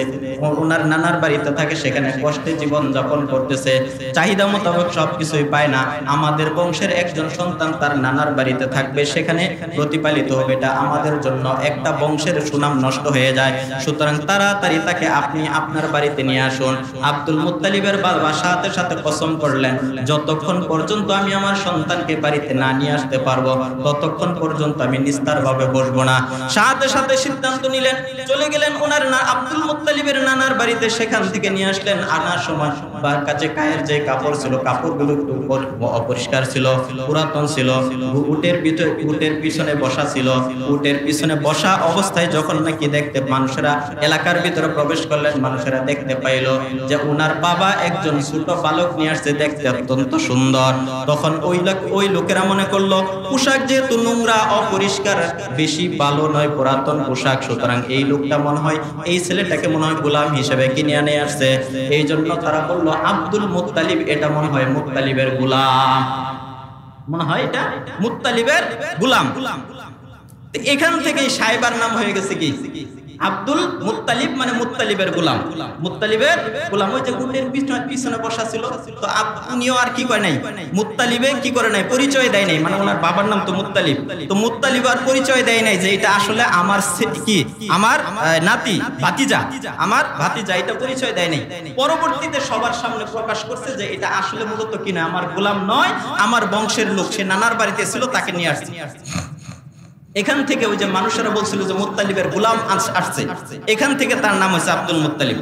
ওনার নানার বাড়িতে থাকে, সেখানে কষ্টে জীবন যাপন করতেছে, চাহিদা মোতাবেক সবকিছুই পায় না। আমাদের বংশের একজন সন্তান তার নানার বাড়িতে থাকবে, সেখানে প্রতিপালিত হবে, এটা আমাদের জন্য একটা বংশের সুনাম নষ্ট হয়ে যায়। সুতরাং তাড়াতাড়ি তাকে আপনি আপনার বাড়িতে নিয়ে আসুন। আব্দুল মুত্তালিবের বাবা সাথে সাথে কসম করলেন, যতক্ষণ পর্যন্ত আমি আমার সন্তানকে বাড়িতে না নিয়ে আসতে পারবো ততক্ষণ পর্যন্ত আমি নিস্তার ভাবে বসবো না। সাথে সাথে সিদ্ধান্ত নিলেন, চলে গেলেন ওনার আব্দুল মুত্তালিবের নানার বাড়িতে। সেখান থেকে নিয়ে আসলেন। আনার সময় তার কাছে গায়ের যে কাপড় ছিল, কাপড়গুলো অপরিষ্কার ছিল, পুরাতন ছিল। উটের পিছনে বসা ছিল। উটের পিছনে বসা অবস্থায় যখন নাকি দেখতে মানুষেরা এলাকার ভিতরে প্রবেশ করলেন, মানুষেরা দেখতে পাইল যে ওনার বাবা একজন ছোট বালক নিয়ে আসছে, দেখতে অত্যন্ত সুন্দর। তখন ওই লোকেরা মনে করলো পোশাক যেহেতু নোংরা, অপরিষ্কার, বেশি ভালো নয়, পুরাতন পোশাক, সুতরাং এই লোকটা মনে হয়, এই ছেলেটাকে মনে হয় গোলাম হিসেবে কিনে আনে আসছে। এই জন্য তারা বললো আব্দুল মুত্তালিব, এটা মনে হয় মুত্তালিবের গোলাম, মনে হয় এটা মুত্তালিবের গোলাম। এখান থেকে সাইবার নাম হয়ে গেছে কি? আব্দুল মুত্তালিব, মানে মুত্তালিবের গোলাম। মুত্তালিবের গোলাম, ওই যে উটের পিছনে বসা ছিল। তো উনিও আর কি করে নাই, মুত্তালিবে কি করে নাই, পরিচয় দেয় নাই, মানে ওনার বাবার নাম তো মুত্তালিব। তো মুত্তালিব আর পরিচয় দেয় নাই যে এটা আসলে আমার কি, আমার নাতি, ভাতিজা, আমার ভাতিজা, এটা পরিচয় দেয় নাই। পরবর্তীতে সবার সামনে প্রকাশ করছে যে এটা আসলে মূলত কিনা আমার গোলাম নয়, আমার বংশের লোক, সে নানার বাড়িতে ছিল, তাকে নিয়ে আসছে। এখান থেকে ওই যে মানুষেরা বলছিল যে মুত্তালিবের গোলাম আসছে, এখান থেকে তার নাম হয়েছে আব্দুল মুত্তালিব।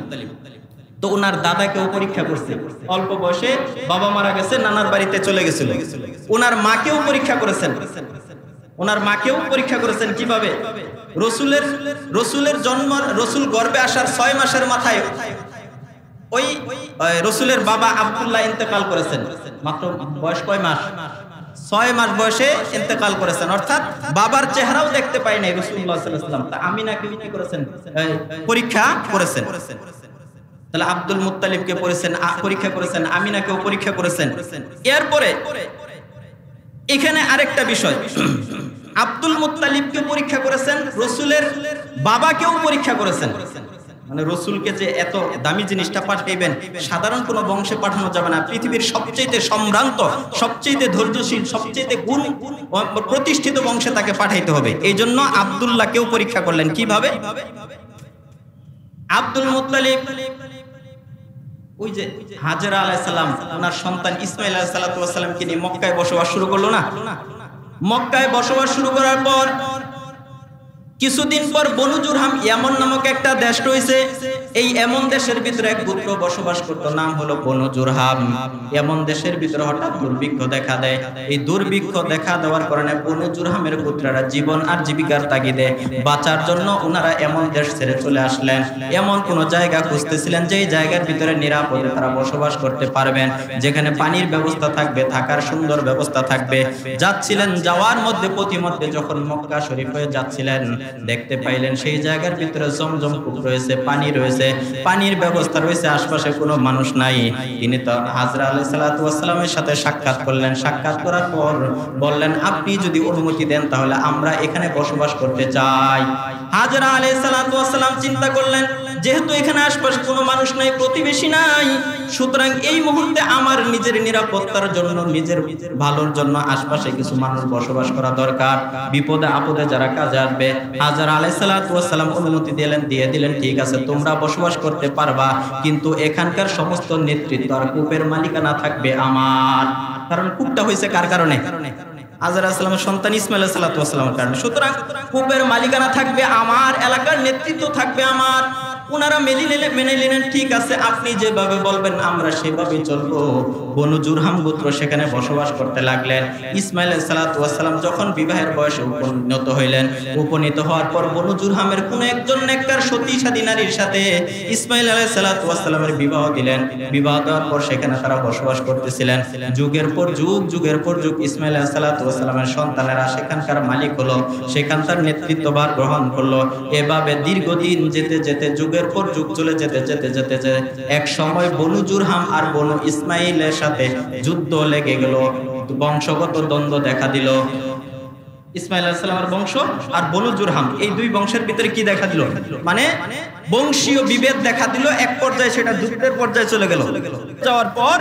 তো ওনার দাদাকেও পরীক্ষা করছে, অল্প বয়সে বাবা মারা গেছে, নানার বাড়িতে চলে গেছিল। ওনার মাকেও পরীক্ষা করেছেন। কিভাবে? রসুলের জন্ম, রসুল গর্ভে আসার 6 মাসের মাথায় ওই রসুলের বাবা আব্দুল্লাহ ইন্তেকাল করেছেন। মাত্র বয়স কয় মাস? 6 মাস বয়সে ইন্তেকাল করেছেন, অর্থাৎ বাবার চেহারাও দেখতে পাই নাই রাসূলুল্লাহ সাল্লাল্লাহু আলাইহি ওয়াসাল্লাম। তা আমিনাকে কি করেছেন? পরীক্ষা করেছেন। তাহলে আব্দুল মুত্তালিবকে পরীক্ষা করেছেন, আমিনাকেও পরীক্ষা করেছেন। এরপরে এখানে আরেকটা বিষয়, আব্দুল মুত্তালিবকে পরীক্ষা করেছেন, রাসূলের বাবাকেও পরীক্ষা করেছেন। মানে রসুলকে যে এত দামি জিনিসটা পাঠাইবেন, সাধারণ কোনো বংশে পাঠানো যাবে না। পৃথিবীর সবচেয়ে সম্ভ্রান্ত, সবচেয়ে ধৈর্যশীল, সবচেয়ে গুণ প্রতিষ্ঠিত বংশে তাকে পাঠাইতে হবে। এই জন্য আব্দুল্লাহকেও পরীক্ষা করলেন। কিভাবে? আব্দুল মুত্তালিব ওই যে হাজরা আলাইহিস সালাম ওনার সন্তান ইসমাইল আলাইহিস সালামকে নিয়ে মক্কায় বসবাস শুরু করলো না? মক্কায় বসবাস শুরু করার পর কিছুদিন পর বনু জুরহাম ইয়ামন নামক একটা দেশ রয়েছে। এই এমন দেশের ভিতরে এক গোত্র বসবাস করত, নাম হলো বনু জুরহাম। এমন দেশের ভিতরে হঠাৎ দুর্ভিক্ষ দেখা দেয়। এই দুর্ভিক্ষ দেখা দেওয়ার কারণে বনু জুরহামের গোত্ররা জীবন আর জীবিকার তাগিদে বাঁচার জন্য ওনারা এমন দেশ ছেড়ে চলে আসলেন। এমন কোন জায়গা খুঁজতেছিলেন যেই জায়গার ভিতরে নিরাপদে তারা বসবাস করতে পারবেন, যেখানে পানির ব্যবস্থা থাকবে, থাকার সুন্দর ব্যবস্থা থাকবে। যাচ্ছিলেন, যাওয়ার মধ্যে প্রতিমধ্যে যখন মক্কা শরীফ হয়ে যাচ্ছিলেন, দেখতে পাইলেন সেই জায়গার ভিতরে জমজম কূপ রয়েছে, পানি রয়েছে, পানির ব্যবস্থা রয়েছে, আশপাশে কোনো মানুষ নাই। তিনি তো হাজরা আলাইহিস সালাতু ওয়াস সালামের সাথে সাক্ষাৎ করলেন। সাক্ষাৎ করার পর বললেন, আপনি যদি অনুমতি দেন তাহলে আমরা এখানে বসবাস করতে চাই। হাজরা আলাইহিস সালাতু ওয়াস সালাম চিন্তা করলেন, যেহেতু এখানে আশপাশে কোনো মানুষ নাই, প্রতিবেশী নাই, সুতরাং এই মুহূর্তে আমার নিজের নিরাপত্তার জন্য, নিজের ভালোর জন্য আশপাশে কিছু মানুষ বসবাস করা দরকার। বিপদে আপদে যারা কাজে আসবে। হাজরা আলাইহিস সালাতু ওয়াস সালাম অনুমতি দিয়ে দিলেন, ঠিক আছে তোমরা বসবাস করতে পারবা, কিন্তু এখানকার সমস্ত নেতৃত্ব আর কূপের মালিকানা থাকবে আমার। কারণ কূপটা হয়েছে কার কারণে? হাজরা সালামের সন্তান ইসমাইল সালাতু ওয়াস সালামের কারণে। সুতরাং কূপের মালিকানা থাকবে আমার, এলাকার নেতৃত্ব থাকবে আমার। ওনারা মেনে নিলেন, ঠিক আছে আপনি যেভাবে বলবেন আমরা সেভাবেই চলবো। বনু জুরহাম গোত্র সেখানে বসবাস করতে লাগলেন। ইসমাইল সালাতু ওয়াস সালাম যখন বিবাহের বয়সে উপনীত হইলেন, উপনীত হওয়ার পর বনু জুরহামের কোন একজন নেককার সতী নারীর সাথে ইসমাইল সালাতু ওয়াস সালামের বিবাহ দিলেন। বিবাহ দেওয়ার পর সেখানে তারা বসবাস করতেছিলেন। যুগের পর যুগ ইসমাইল সালাতু ওয়াস সালামের সন্তানেরা সেখানকার মালিক হলো, সেখানকার নেতৃত্বভার গ্রহণ করলো। এভাবে দীর্ঘদিন যেতে যেতে যুগের পর যুগ চলে যেতে এক সময় বনু জুরহাম আর বনু ইসমাইলের সাথে যুদ্ধ লেগে গেল, বংশগত দ্বন্দ্ব দেখা দিল। ইসমাইল আলাইহিস সালামের বংশ আর বনু জুরহাম, এই দুই বংশের ভিতরে কি দেখা দিল? মানে বংশীয় বিভেদ দেখা দিল। এক পর্যায়ে সেটা যুদ্ধের পর্যায়ে চলে গেল। যাওয়ার পর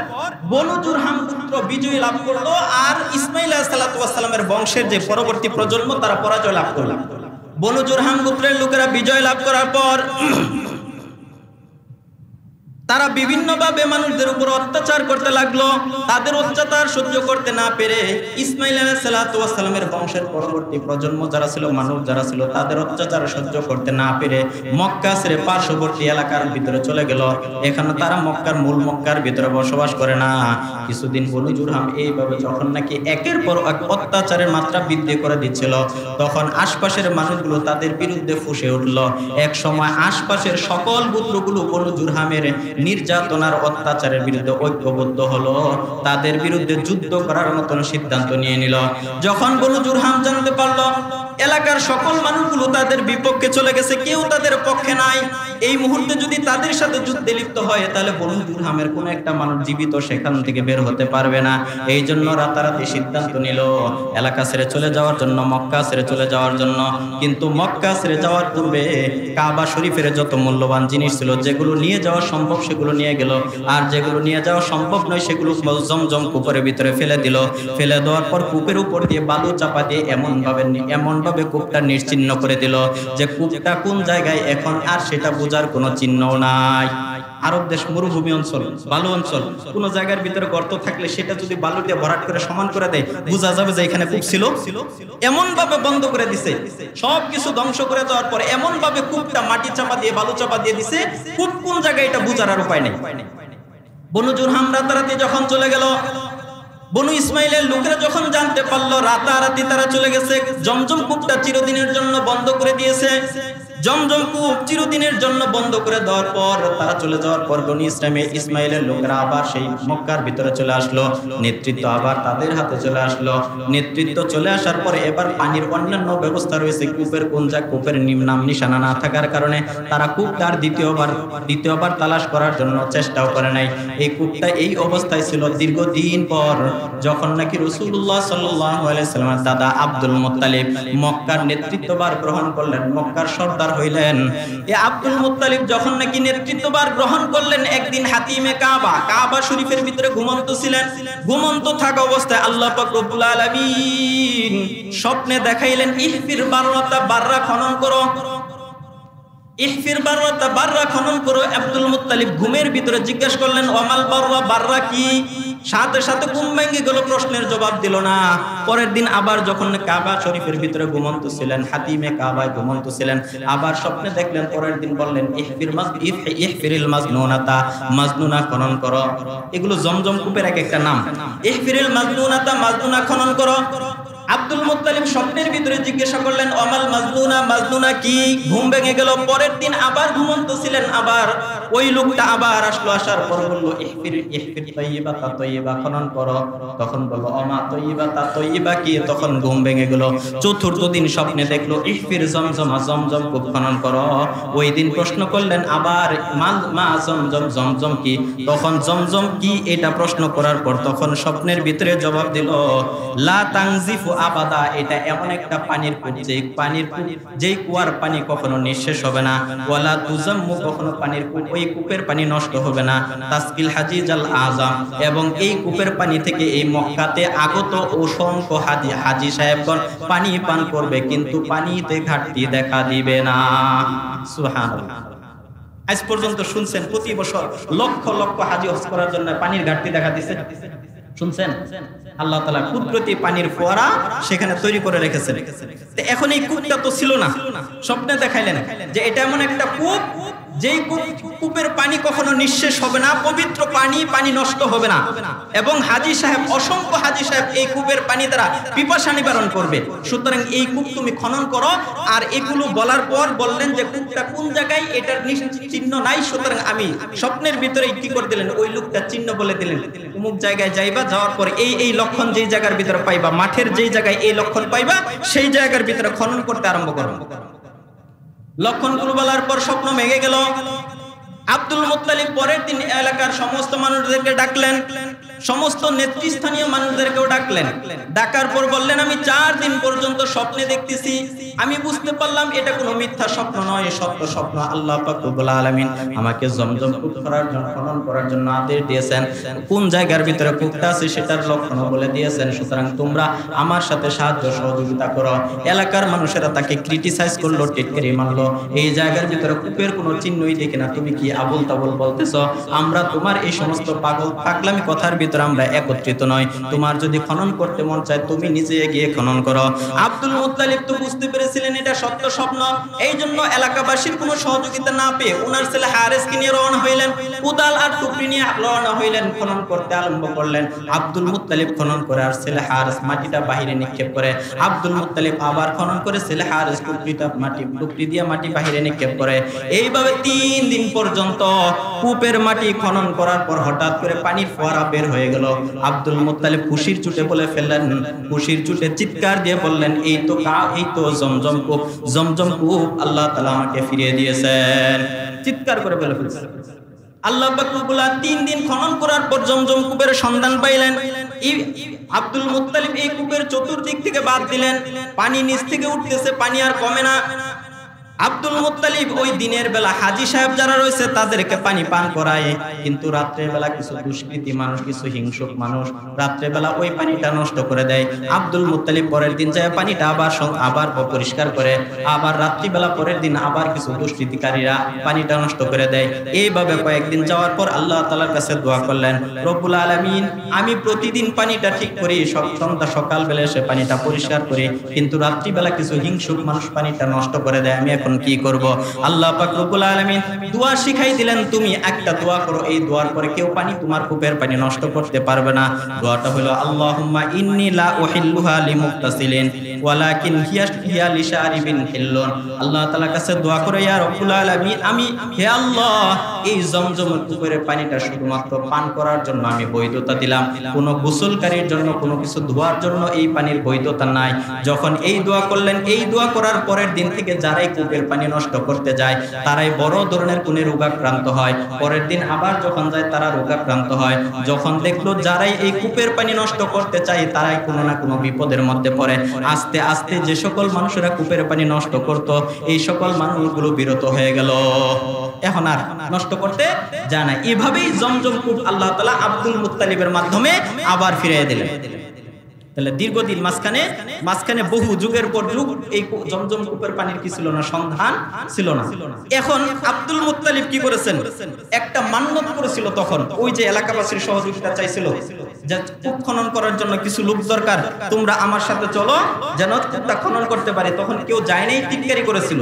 বনু জুরহাম গোত্র বিজয় লাভ করলো, আর ইসমাইল আলাইহিস সালামের বংশের যে পরবর্তী প্রজন্ম তারা পরাজয় লাভ করলো। বনু জুরহাম গোত্রের লোকেরা বিজয় লাভ করার পর তারা বিভিন্নভাবে মানুষদের উপর অত্যাচার করতে লাগলো। তাদের অত্যাচার সহ্য করতে না পেরে ইসমাইল আলাইহিস সালামের বংশের পরবর্তী প্রজন্ম যারা ছিল, মানুষ যারা ছিল, তাদের অত্যাচার সহ্য করতে না পেরে মক্কা ছেড়ে পার্শ্ববর্তী এলাকার ভিতরে চলে গেল। এখানে তারা মক্কার ভিতরে বসবাস করে না। কিছুদিন বনু জুরহাম এইভাবে যখন নাকি একের পর এক অত্যাচারের মাত্রা বৃদ্ধি করে দিচ্ছিল, তখন আশপাশের মানুষগুলো তাদের বিরুদ্ধে ফুঁসে উঠল। এক সময় আশপাশের সকল গোত্রগুলো বনু জুরহামের নির্যাতনার অত্যাচারের বিরুদ্ধে ঐক্যবদ্ধ হলো, তাদের বিরুদ্ধে যুদ্ধ করার মতন সিদ্ধান্ত নিয়ে নিল। যখন বনু জুরহাম জানতে পারলো এলাকার সকল মানুষগুলো তাদের বিপক্ষে চলে গেছে, কেউ তাদের পক্ষে নাই, এই মুহূর্তে যদি তাদের সাথে যুদ্ধে লিপ্ত হয় তাহলে বনু জুরহামের কোন একটা মানুষ জীবিত সেখান থেকে বের হতে পারবে না। এই জন্য রাতারাতি সিদ্ধান্ত নিল এলাকা ছেড়ে চলে যাওয়ার জন্য, মক্কা ছেড়ে চলে যাওয়ার জন্য। কিন্তু মক্কা ছেড়ে যাওয়ার পূর্বে কাবা শরীফের যত মূল্যবান জিনিস ছিল, যেগুলো নিয়ে যাওয়া সম্ভব সেগুলো নিয়ে গেল, আর যেগুলো নিয়ে যাওয়া সম্ভব নয় সেগুলো জমজম কূপের ভিতরে ফেলে দিল। ফেলে দেওয়ার পর কূপের উপর দিয়ে বালু চাপা দিয়ে এমনভাবে কূপটা নিশ্চিহ্ন করে দিল যে কূপটা কোন জায়গায় এখন আর সেটা বোঝার কোনো চিহ্ন নাই। আরব দেশ মরুভূমি অঞ্চল, বালু অঞ্চল, কোন জায়গার ভিতরে গর্ত থাকলে সেটা যদি বালু দিয়ে ভরাট করে সমান করে দেয় বোঝা যাবে যে এখানে কূপ ছিল। এমন ভাবে বন্ধ করে দিছে, সবকিছু ধ্বংস করে দেওয়ার পরে এমন ভাবে কূপটা মাটি চাপা দিয়ে বালু চাপা দিয়ে দিছে, কূপ কোন জায়গায় এটা বোঝার আর উপায় নেই। বনু জুরহাম রাতারাতি যখন চলে গেল, বনু ইসমাইলের লোকেরা যখন জানতে পারলো রাতারাতি তারা চলে গেছে, জমজম কূপটা চিরদিনের জন্য বন্ধ করে দিয়েছে। জমজম কূপ চিরদিনের জন্য বন্ধ করে দেওয়ার পর তারা চলে যাওয়ার পর বনি ইসমাইলের লোকেরা আবার সেই মক্কার ভিতরে চলে আসলো। নেতৃত্ব আবার তাদের হাতে চলে আসলো। নেতৃত্ব চলে আসার পরে এবার পানির অন্যান্য ব্যবস্থা রয়েছে, কূপের কূপের নাম নিশানা না থাকার কারণে তারা কূপটা আর দ্বিতীয়বার তালাশ করার জন্য চেষ্টাও করে নাই। এই কূপটা এই অবস্থায় ছিল দীর্ঘদিন পর, যখন নাকি রাসূলুল্লাহ সাল্লাল্লাহু আলাইহি সাল্লামের দাদা আব্দুল মুত্তালিব মক্কার নেতৃত্বভার গ্রহণ করলেন, মক্কার সর্দার হইলেন। এই আব্দুল মুত্তালিব যখন নাকি নেতৃত্বভার গ্রহণ করলেন, একদিন হাতিমে কাবা শরীফের ভিতরে ঘুমন্ত ছিলেন। ঘুমন্ত থাকা অবস্থায় আল্লাহ পাক রব্বুল আলামিন স্বপ্নে দেখাইলেন, ইহফির বাররাতা, বাররা খনন করো, ইহফির বাররাতা, বাররা খনন করো। আব্দুল মুত্তালিব ঘুমের ভিতরে জিজ্ঞাসা করলেন, ওয়ামাল বাররা, বাররা কি? সাথে সাথে ঘুম ভেঙে গেল, প্রশ্নের জবাব দিল না। পরের দিন আবার যখন কাবা শরীফের ভিতরে ঘুমন্ত ছিলেন, হাতিমে কাবায় ঘুমন্ত ছিলেন, আবার স্বপ্নে দেখলেন। পরের দিন বললেন, ইহফিরিল মাজনুনাতা, মাজনুনা খনন করো। এগুলো জমজম কূপের এক একটা নাম। ইহফিরিল মাজনুনাতা, মাজনুনা খনন করো। আব্দুল মুত্তালিব স্বপ্নের ভিতরে জিজ্ঞাসা করলেন, ওয়ামাল মাজনুনা, মাজনুনা কি? ঘুম ভেঙে গেল। পরের দিন আবার ঘুমন্ত ছিলেন, আবার ওই লোকটা আবার আসলো। আসার পর বলল, ইহফির তাইয়িবাতা, তাইয়িবা খনন করো। তখন বলল, ওমা তাইয়িবাতা, তাইয়িবা কি? তখন ঘুম ভেঙে গেল। চতুর্থ দিন স্বপ্নে দেখলো, ইহফির জমজমা, জমজম কূপ খনন করো। ওই দিন প্রশ্ন করলেন আবার, মা জমজম, জমজম কি? তখন জমজম কি এটা প্রশ্ন করার পর তখন স্বপ্নের ভিতরে জবাব দিল, লা তানজিফু আবাদা, এটা এমন একটা পানির কূপ, যেই কুয়ার পানি কখনো নিঃশেষ হবে না। ওয়ালা তুজাম্মু, কখনো পানির কূপ, ওই কূপের পানি নষ্ট হবে না। তাসকিল হাজিজ আল আযম, এবং এই কূপের পানি থেকে এই মক্কাতে আগত অসংখ্য হাজী সাহেবগণ পানি পান করবে, কিন্তু পানিতে ঘাটতি দেখা দিবে না। সুবহানাল্লাহ। আজ পর্যন্ত শুনছেন প্রতি বছর লক্ষ লক্ষ হাজী হজ করার জন্য পানির ঘাটতি দেখা দিচ্ছে? শুনছেন? আল্লাহ তাআলা কুদরতি পানির ফোয়ারা সেখানে তৈরি করে রেখেছেন। এখন এই কূপটা তো ছিল না, স্বপ্নে দেখাইলেন যে এটা এমন একটা কূপ, যেই কূপের পানি কখনো নিঃশেষ হবে না, পবিত্র পানি, পানি নষ্ট হবে না। এবং হাজী সাহেব, অসংখ্য হাজী সাহেব এই কূপের পানি দ্বারা পিপাসা নিবারণ করবে। সুতরাং এই কূপ তুমি খনন করো। আর এগুলো বলার পর বললেন যে কূপটা কোন জায়গায়, এটার চিহ্ন নাই। সুতরাং আমি স্বপ্নের ভিতরে কি করে দিলেন, ওই লোকটা চিহ্ন বলে দিলেন, অমুক জায়গায় যাইবা, যাওয়ার পর এই লক্ষণ যেই জায়গার ভিতরে পাইবা, মাঠের যেই জায়গায় এই লক্ষণ পাইবা, সেই জায়গার ভিতরে খনন করতে আরম্ভ করো। লক্ষণগুলো বলার পর স্বপ্ন ভেঙে গেল। আব্দুল মুত্তালিব পরের দিন এলাকার সমস্ত মানুষদেরকে ডাকলেন, সমস্ত নেতৃস্থানীয় মানুষদেরকেও ডাকলেন। ডাকার পর বললেন, আমি 4 দিন পর্যন্ত স্বপ্নে দেখতেছি, আমি বুঝতে পারলাম এটা কোনো মিথ্যা স্বপ্ন নয়, সত্য স্বপ্ন। আল্লাহ পাক রব্বুল আলামিন আমাকে জমজম কূপ করার জন্য, খনন করার জন্য আদেশ দিয়েছেন। কোন জায়গার ভিতরে কূপটা আছে সেটার লক্ষণ বলে দিয়েছেন। সুতরাং তোমরা আমার সাথে সাহায্য সহযোগিতা করো। এলাকার মানুষেরা তাকে ক্রিটিসাইজ করলো, টিটকারি মারলো, এই জায়গার ভিতরে কূপের কোনো চিহ্নই দেখি না, তুমি কি আবুল তাবুল বলতেছো? আমরা তোমার এই সমস্ত পাগলামি কথার ভিতরে আমরা একত্রিত নয়। তোমার যদি খনন করতে মন চায় তুমি নিজে গিয়ে খনন করো। আব্দুল মুত্তালিব তো বুঝতে পেরেছিলেন এটা সত্য স্বপ্ন, এই জন্য এলাকাবাসীর কোনো সহযোগিতা না পেয়ে ওনার ছেলে হারেসকে নিয়ে রওনা হইলেন, কোদাল আর টুকরি নিয়ে রওনা হইলেন, খনন করতে আরম্ভ করলেন। আব্দুল মুত্তালিব খনন করে আর ছেলে হারেস মাটিটা বাহিরে নিক্ষেপ করে। আব্দুল মুত্তালিব আবার খনন করে, ছেলে হারেস টুকরি দিয়ে মাটি বাহিরে নিক্ষেপ করে। এইভাবে 3 দিন পর্যন্ত কূপের মাটি খনন করার পর হঠাৎ করে পানির ফোয়ারা বের হয়ে গেল। আব্দুল মুত্তালিব খুশির চুটে বলে ফেললেন, খুশির চুটে চিৎকার দিয়ে বললেন, এই তো জমজম কূপ, জমজম কূপ আল্লাহ তাআলা আমাকে ফিরিয়ে দিয়েছেন। চিৎকার করে বলে ফেললেন। আল্লাহ পাক রব্বুল আলামিন 3 দিন খনন করার পর জমজম কূপের সন্ধান পাইলেন। আব্দুল মুত্তালিব এই কূপের চতুর্দিক থেকে বাদ দিলেন, পানি নিচ থেকে উঠতেছে, পানি আর কমে না। আব্দুল মুত্তালিব ওই দিনের বেলা হাজী সাহেব যারা রয়েছে তাদেরকে পানি পান করায়, কিন্তু রাত্রের বেলা কিছু দুষ্কৃতী মানুষ, কিছু হিংসুক মানুষ রাত্রের বেলা ওই পানিটা নষ্ট করে দেয়। আব্দুল মুত্তালিব পরের দিন যায় পানিটা আবার পরিষ্কার করে, আবার রাত্রিবেলা পরের দিন আবার কিছু দুষ্কৃতিকারীরা পানিটা নষ্ট করে দেয়। এইভাবে কয়েকদিন যাওয়ার পর আল্লাহ তাআলার কাছে দোয়া করলেন, রব্বুল আলামিন আমি প্রতিদিন পানিটা ঠিক করি, সন্ধ্যা সকালবেলা এসে পানিটা পরিষ্কার করি, কিন্তু রাত্রিবেলা কিছু হিংসুক মানুষ পানিটা নষ্ট করে দেয়, আমি এখন কি করব? আল্লাহ পাক রব্বুল আলামিন দোয়া শিখাই দিলেন, তুমি একটা দোয়া করো, এই দোয়ার পরে কেউ পানি তোমার কূপের পানি নষ্ট করতে পারবে না। দোয়াটা হলো আল্লাহুম্মা ইন্নী লা উহিল্লুহা লিমুক্তাসিলিন ওয়ালাকিন হিয়া লিশারিবিন হিল্লুন। আল্লাহ তাআলার কাছে দোয়া করে, ইয়া রব্বুল আলামিন আমি, হে আল্লাহ এই জমজমের পুকুরের পানিটা শুধুমাত্র পান করার জন্য আমি বৈধতা দিলাম, কোনো গোসলকারীর জন্য, কোনো কিছু ধোয়ার জন্য এই পানির বৈধতা নাই। যখন এই দোয়া করলেন, এই দোয়া করার পরের দিন থেকে যারাই কূপের পানি নষ্ট করতে যায় তারাই বড় ধরনের কোনো রোগাক্রান্ত হয়। পরের দিন আবার যখন যায় তারা রোগাক্রান্ত হয়। যখন দেখলো যারাই এই কূপের পানি নষ্ট করতে চায় তারাই কোনো না কোনো বিপদের মধ্যে পড়ে। আস্তে আস্তে যে সকল মানুষেরা কূপের পানি নষ্ট করত এই সকল মানুষগুলো বিরত হয়ে গেল, এখন আর নষ্ট করতে যায় না। এভাবেই জমজম কূপ আল্লাহ তাআলা আব্দুল মুত্তালিবের মাধ্যমে আবার ফিরিয়ে দিলেন। তাহলে দীর্ঘদিন মাঝখানে বহু যুগের পর যুগ এই জমজম কূপের পানির কি ছিল না, সন্ধান ছিল না। এখন আব্দুল মুত্তালিব কি করেছেন, একটা মান্যত করেছিল। তখন ওই যে এলাকাবাসীর সহযোগিতা চাইছিল যে কূপ খনন করার জন্য কিছু লোক দরকার, তোমরা আমার সাথে চলো যেন কূপটা খনন করতে পারি। তখন কেউ যায় নাই, টিটকারি করেছিল।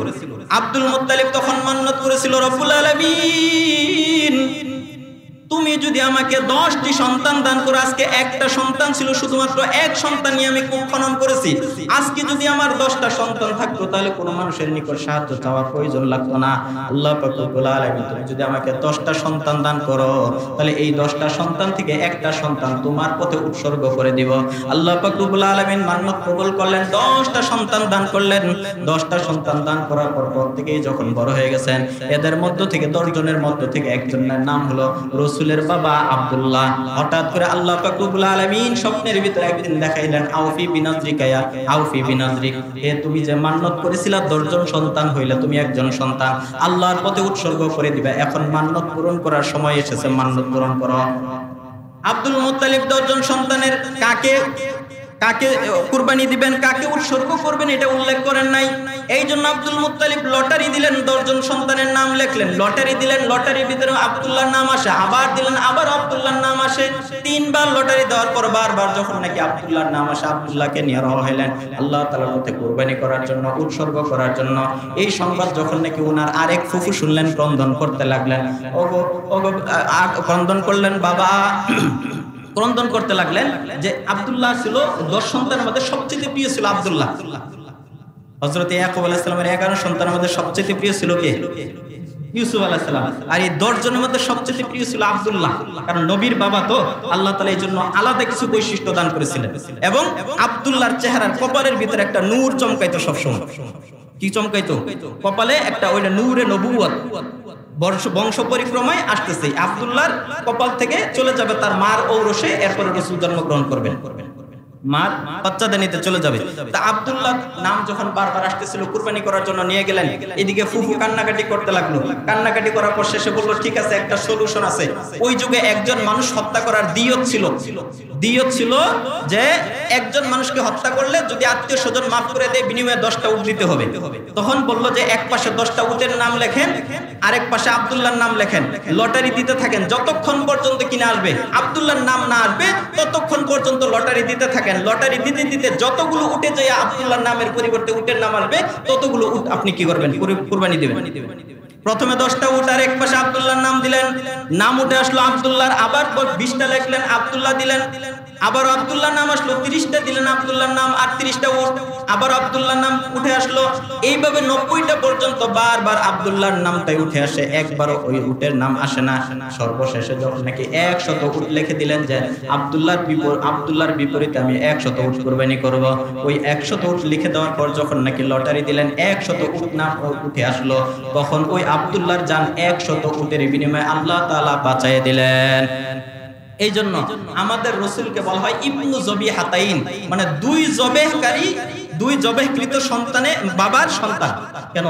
আব্দুল মুত্তালিব তখন মান্যত করেছিল, রব্বুল আলামিন তুমি যদি আমাকে 10টি সন্তান দান করো, আজকে একটা সন্তান ছিল, শুধুমাত্র এক সন্তান নিয়ে আমি কূপ খনন করেছি। আজকে যদি আমার 10টা সন্তান থাকতো তাহলে কোনো মানুষের নিকট সাহায্য চাওয়ার প্রয়োজন লাগতো না। আল্লাহ পাক রব্বুল আলামিন তুমি যদি আমাকে 10টা সন্তান দান করো তাহলে এই 10টা সন্তান থেকে একটা সন্তান তোমার পথে উৎসর্গ করে দিব। আল্লাহ পাক রব্বুল আলামিন মান্যত কবুল করলেন, 10টা সন্তান দান করলেন। 10টা সন্তান দান করার পর থেকেই যখন বড় হয়ে গেছেন, এদের মধ্য থেকে 10 জনের মধ্য থেকে একজনের নাম হলো রাসূলের বাবা আব্দুল্লাহ। হঠাৎ করে আল্লাহ পাক রব্বুল আলামিন স্বপ্নের ভিতরে একদিন দেখাইলেন, আউফি বিনাজরিকা ইয়া আউফি বিনাজরিক, তুমি যে মান্যত করেছিলা 10 জন সন্তান হইলে তুমি একজন সন্তান আল্লাহর পথে উৎসর্গ করে দিবা। এখন মান্যত পূরণ করার সময় এসেছে, মান্যত পূরণ করো। আব্দুল মুত্তালিব 10 জন সন্তানের কাকে কুরবানি দিবেন, কাকে উৎসর্গ করবেন এটা উল্লেখ করেন নাই। এই জন্য আব্দুল মুত্তালিব লটারি দিলেন, 10 জন সন্তানের নাম লিখলেন, লটারি দিলেন, লটারির ভিতরে আব্দুল্লাহর নাম আসে, আবার দিলেন, আবার আব্দুল্লাহর নাম আসে। 3 বার লটারি দেওয়ার পর বারবার যখন নাকি আব্দুল্লাহর নাম আসে, আব্দুল্লাহকে নিয়ে রওনা হলেন আল্লাহ তাআলার পথে কুরবানি করার জন্য, উৎসর্গ করার জন্য। এই সংবাদ যখন নাকি ওনার আরেক ফুফু শুনলেন, ক্রন্দন করতে লাগলেন, ক্রন্দন করলেন, বাবা ক্রন্দন করতে লাগলেন যে আব্দুল্লাহ ছিল 10 সন্তানের মধ্যে সবচেয়ে প্রিয় ছিল আব্দুল্লাহ। হযরত ইয়াকুব আলাইহিস সালামের 11 সন্তানের মধ্যে সবচেয়ে প্রিয় ছিল কে? ইউসুফ আলাইহিস সালাম। আর এই 10 জনের মধ্যে সবচেয়ে প্রিয় ছিল আব্দুল্লাহ, কারণ নবীর বাবা তো আল্লাহ তাআলা এই জন্য আলাদা কিছু বৈশিষ্ট্য দান করেছিলেন। এবং আব্দুল্লাহর চেহারার কপালের ভিতরে একটা নূর চমকাইতো সবসময়। কি চমকাইতো? কপালে একটা ওইটা নূরে নবুয়ত বংশ পরিক্রমায় আসতেছে। আব্দুল্লাহর কপাল থেকে চলে যাবে তার মার ঔরসে, এরপরে রাসূল জন্মগ্রহণ করবেন, মার বাচ্চাদানিতে চলে যাবে। তা আব্দুল্লাহ নাম যখন বারবার আসতেছিল, কুরবানি করার জন্য নিয়ে গেলেন। এদিকে ফুফু কান্নাকাটি করতে লাগলো, কান্নাকাটি করার পর শেষে বললো ঠিক আছে, একটা সলিউশন আছে। ওই যুগে একজন মানুষ হত্যা করার দিয়ত ছিল যে একজন মানুষকে হত্যা করলে যদি আত্মীয় স্বজন মাফ করে দেয় বিনিময়ে 10টা উট দিতে হবে। তখন বললো যে এক পাশে 10টা উটের নাম লেখেন, আরেক পাশে আব্দুল্লাহর নাম লেখেন, লটারি দিতে থাকেন, যতক্ষণ পর্যন্ত কিনা আসবে আব্দুল্লাহর নাম না আসবে ততক্ষণ পর্যন্ত লটারি দিতে থাকেন। লটারি দিতে দিতে যতগুলো উঠে যায় আব্দুল্লাহর নামের পরিবর্তে উটের নাম আসবে, ততগুলো উট আপনি কি করবেন? কুরবানি দিবেন। প্রথমে 10টা উট আর এক পাশে আব্দুল্লাহর নাম দিলেন, নাম উঠে আসলো আব্দুল্লাহর, আবার 20টা লিখলেন, আব্দুল্লাহ দিলেন, আবার আব্দুল্লাহর নাম আসলো, 30টা দিলেন আব্দুল্লাহর নাম, আর 30টা উট, আবার আব্দুল্লাহর নাম উঠে আসলো। এইভাবে 90টা পর্যন্ত বারবার আব্দুল্লাহর নামটাই উঠে আসে, একবারও ওই উটের নাম আসে না। সর্বশেষে যখন নাকি 100 উট লিখে দিলেন যে আব্দুল্লাহর বিপরীতে আমি 100 উট কুরবানি করব, ওই 100 উট লিখে দেওয়ার পর যখন নাকি লটারি দিলেন 100 উট নাম উঠে আসলো, তখন ওই আব্দুল্লাহর জান 100 উটের বিনিময়ে আল্লাহ তাআলা বাঁচিয়ে দিলেন। এই জন্য আমাদের রাসূলকে বলা হয় ইবনু জবিহাতাইন, মানে 2 জবেহকারী, 2 জবেহকৃত সন্তানে বাবার সন্তান। কেন?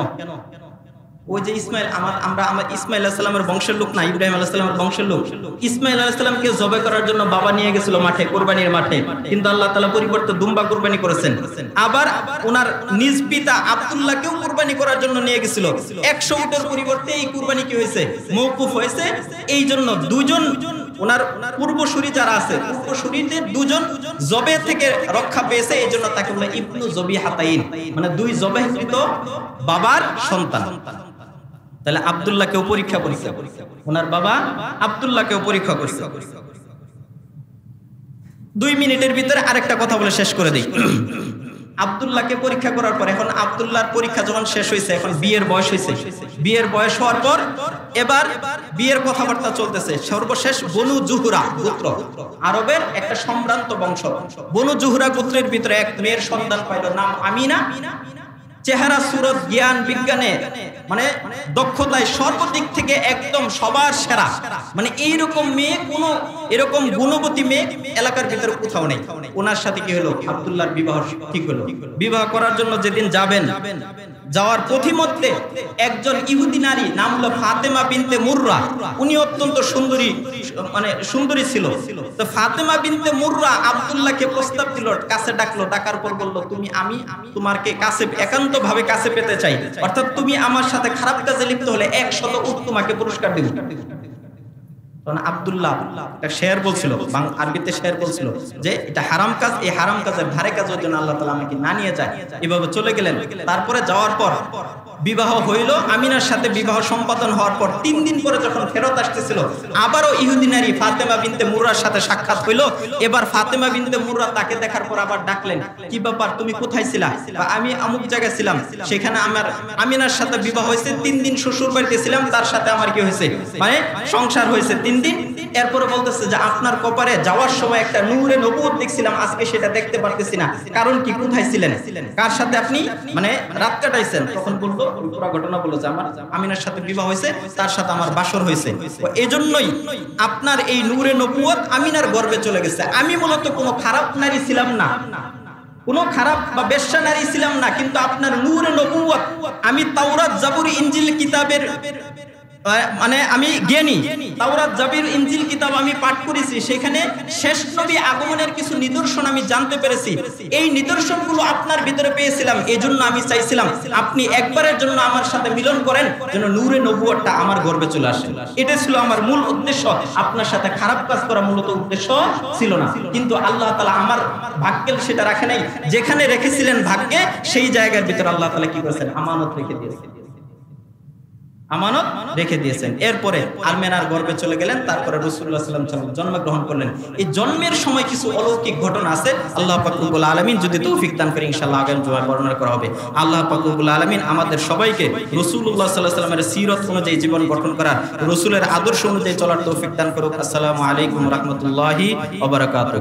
ওই যে ইসমাইল, আমরা ইসমাইল আলাইহিস সালামের বংশের লোক না, ইব্রাহিম আলাইহিস সালামের বংশের লোক। ইসমাইল আলাইহিস সালামকে জবে করার জন্য বাবা নিয়ে গেছিল মাঠে, কুরবানির মাঠে, কিন্তু আল্লাহ তাআলা পরিবর্তে দুম্বা কুরবানি করেছেন। আবার ওনার নিজ পিতা আব্দুল্লাহকেও কুরবানি করার জন্য নিয়ে গেছিল। 100 উটের পরিবর্তে এই কুরবানি কি হয়েছে? মওকুফ হয়েছে। এই জন্য 2 জন ওনার পূর্বসূরি যারা আছে, পূর্বসূরিদের 2 জন জবে থেকে রক্ষা পেয়েছে, এই জন্য তাকে বলে ইবনু জবিহাতাইন, মানে 2 জবেহকৃত বাবার সন্তান। তাহলে আব্দুল্লাহকেও পরীক্ষা করছে, ওনার বাবা আব্দুল্লাহকেও পরীক্ষা করছে। 2 মিনিটের ভিতরে আরেকটা কথা বলে শেষ করে দেই। আব্দুল্লাহকে পরীক্ষা করার পর এখন আব্দুল্লাহর পরীক্ষা যখন শেষ হয়েছে, এখন বিয়ের বয়স হয়েছে। বিয়ের বয়স হওয়ার পর এবার বিয়ের কথাবার্তা চলতেছে। সর্বশেষ বনু জুহরা গোত্র, আরবের একটা সম্ভ্রান্ত বংশ, বনু জুহরা গোত্রের ভিতরে এক মেয়ের সন্তান পাইল, নাম আমিনা। চেহারা, সুরত, জ্ঞান, বিজ্ঞানে মানে দক্ষতায় সর্বদিক থেকে একদম সবার সেরা। মানে এইরকম মেয়ে, কোন এরকম গুণবতী মেয়ে এলাকার ভিতরে কোথাও নেই। ওনার সাথে কি হলো? আব্দুল্লাহর বিবাহ ঠিক হলো। বিবাহ করার জন্য যেদিন যাবেন, যাওয়ার পথিমধ্যে একজন ইহুদি নারী, নাম হলো ফাতেমা বিনতে মুররা। উনি অত্যন্ত সুন্দরী, মানে সুন্দরী ছিল। তো ফাতেমা বিনতে মুররা আব্দুল্লাহকে প্রস্তাব দিল, কাছে ডাকলো। ডাকার পর বলল, আমি তোমাকে কাছে, একান্ত ভাবে কাছে পেতে চাই, অর্থাৎ তুমি আমার সাথে খারাপ কাজে লিপ্ত হলে 100 উট তোমাকে পুরস্কার দেব। তখন আব্দুল্লাহ একটা শের বলছিল, আরবিতে শের বলছিল যে এটা হারাম কাজ, এই হারাম কাজের ধারে কাজের জন্য আল্লাহ তাআলা আমাকে না নিয়ে যায়। এভাবে চলে গেলেন। তারপরে যাওয়ার পর বিবাহ হইল। আমিনার সাথে বিবাহ সম্পাদন হওয়ার পর 3 দিন পরে যখন ফেরত আসতেছিল, আবারও ইহুদি নারী ফাতেমা বিনতে মুররার সাথে সাক্ষাৎ হইল। এবার ফাতেমা বিনতে মুররা তাকে দেখার পর আবার ডাকলেন, কি ব্যাপার, তুমি কোথায় ছিলা? আমি অমুক জায়গায় ছিলাম, সেখানে আমার আমিনার সাথে বিবাহ হয়েছে। 3 দিন শ্বশুর বাড়িতে ছিলাম, তার সাথে আমার কি হয়েছে, মানে সংসার হয়েছে 3 দিন। এরপরে বলতেছে যে আপনার কপারে যাওয়ার সময় একটা নূরে নবুয়ত দেখছিলাম, আজকে সেটা দেখতে পারতেছি না, কারণ কি, কোথায় ছিলেন, কার সাথে আপনি মানে রাত কাটাইছেন? তখন বলবো, পুরো ঘটনা বললো যে আমার আমিনার সাথে বিবাহ হয়েছে, তার সাথে আমার বাসর হয়েছে। এজন্যই আপনার এই নূরে নবুয়ত আমিনার গর্ভে চলে গেছে। আমি মূলত কোনো খারাপ নারী ছিলাম না, কোনো খারাপ বা বেশ্যা নারী ছিলাম না, কিন্তু আপনার নূরে নবুয়ত, আমি তাওরাত, জাবুর, ইনজিল কিতাবের মানে আমি জ্ঞানী। তাওরাত, জাবির, ইনজিল কিতাব আমি পাঠ করেছি, সেখানে শেষ নবী আগমনের কিছু নিদর্শন আমি জানতে পেরেছি। এই নিদর্শনগুলো আপনার ভিতরে পেয়েছিলাম, এজন্য আমি চাইছিলাম আপনি একবারের জন্য আমার সাথে মিলন করেন, যেন নূরে নবুয়তটা আমার গর্ভে চলে আসে। এটা ছিল আমার মূল উদ্দেশ্য। আপনার সাথে খারাপ কাজ করা মূলত উদ্দেশ্য ছিল না, কিন্তু আল্লাহ তাআলা আমার ভাগ্যে সেটা রাখে নাই। যেখানে রেখেছিলেন ভাগ্যে, সেই জায়গার ভিতরে আল্লাহ তাআলা কি করেছেন, আমানত রেখে দিয়েছেন, আমানত রেখে দিয়েছেন। এরপরে আমিনার গর্ভে চলে গেলেন। তারপরে রাসূলুল্লাহ সাল্লাল্লাহু আলাইহি ওয়াসাল্লাম জন্মগ্রহণ করলেন। এই জন্মের সময় কিছু অলৌকিক ঘটনা আছে। আল্লাহ পাক রব্বুল আলামিন যদি তৌফিক দান করেন, ইনশাআল্লাহ আগামী জুমায় বর্ণনা করা হবে। আল্লাহ পাক রব্বুল আলামিন আমাদের সবাইকে রাসূলুল্লাহ সাল্লাল্লাহু আলাইহি ওয়াসাল্লামের সিরাত অনুযায়ী জীবন গঠন করার, রাসূলের আদর্শ অনুযায়ী চলার তৌফিক দান করুক। আসসালামু আলাইকুম ওয়া রাহমাতুল্লাহি ওয়া বারাকাতুহু।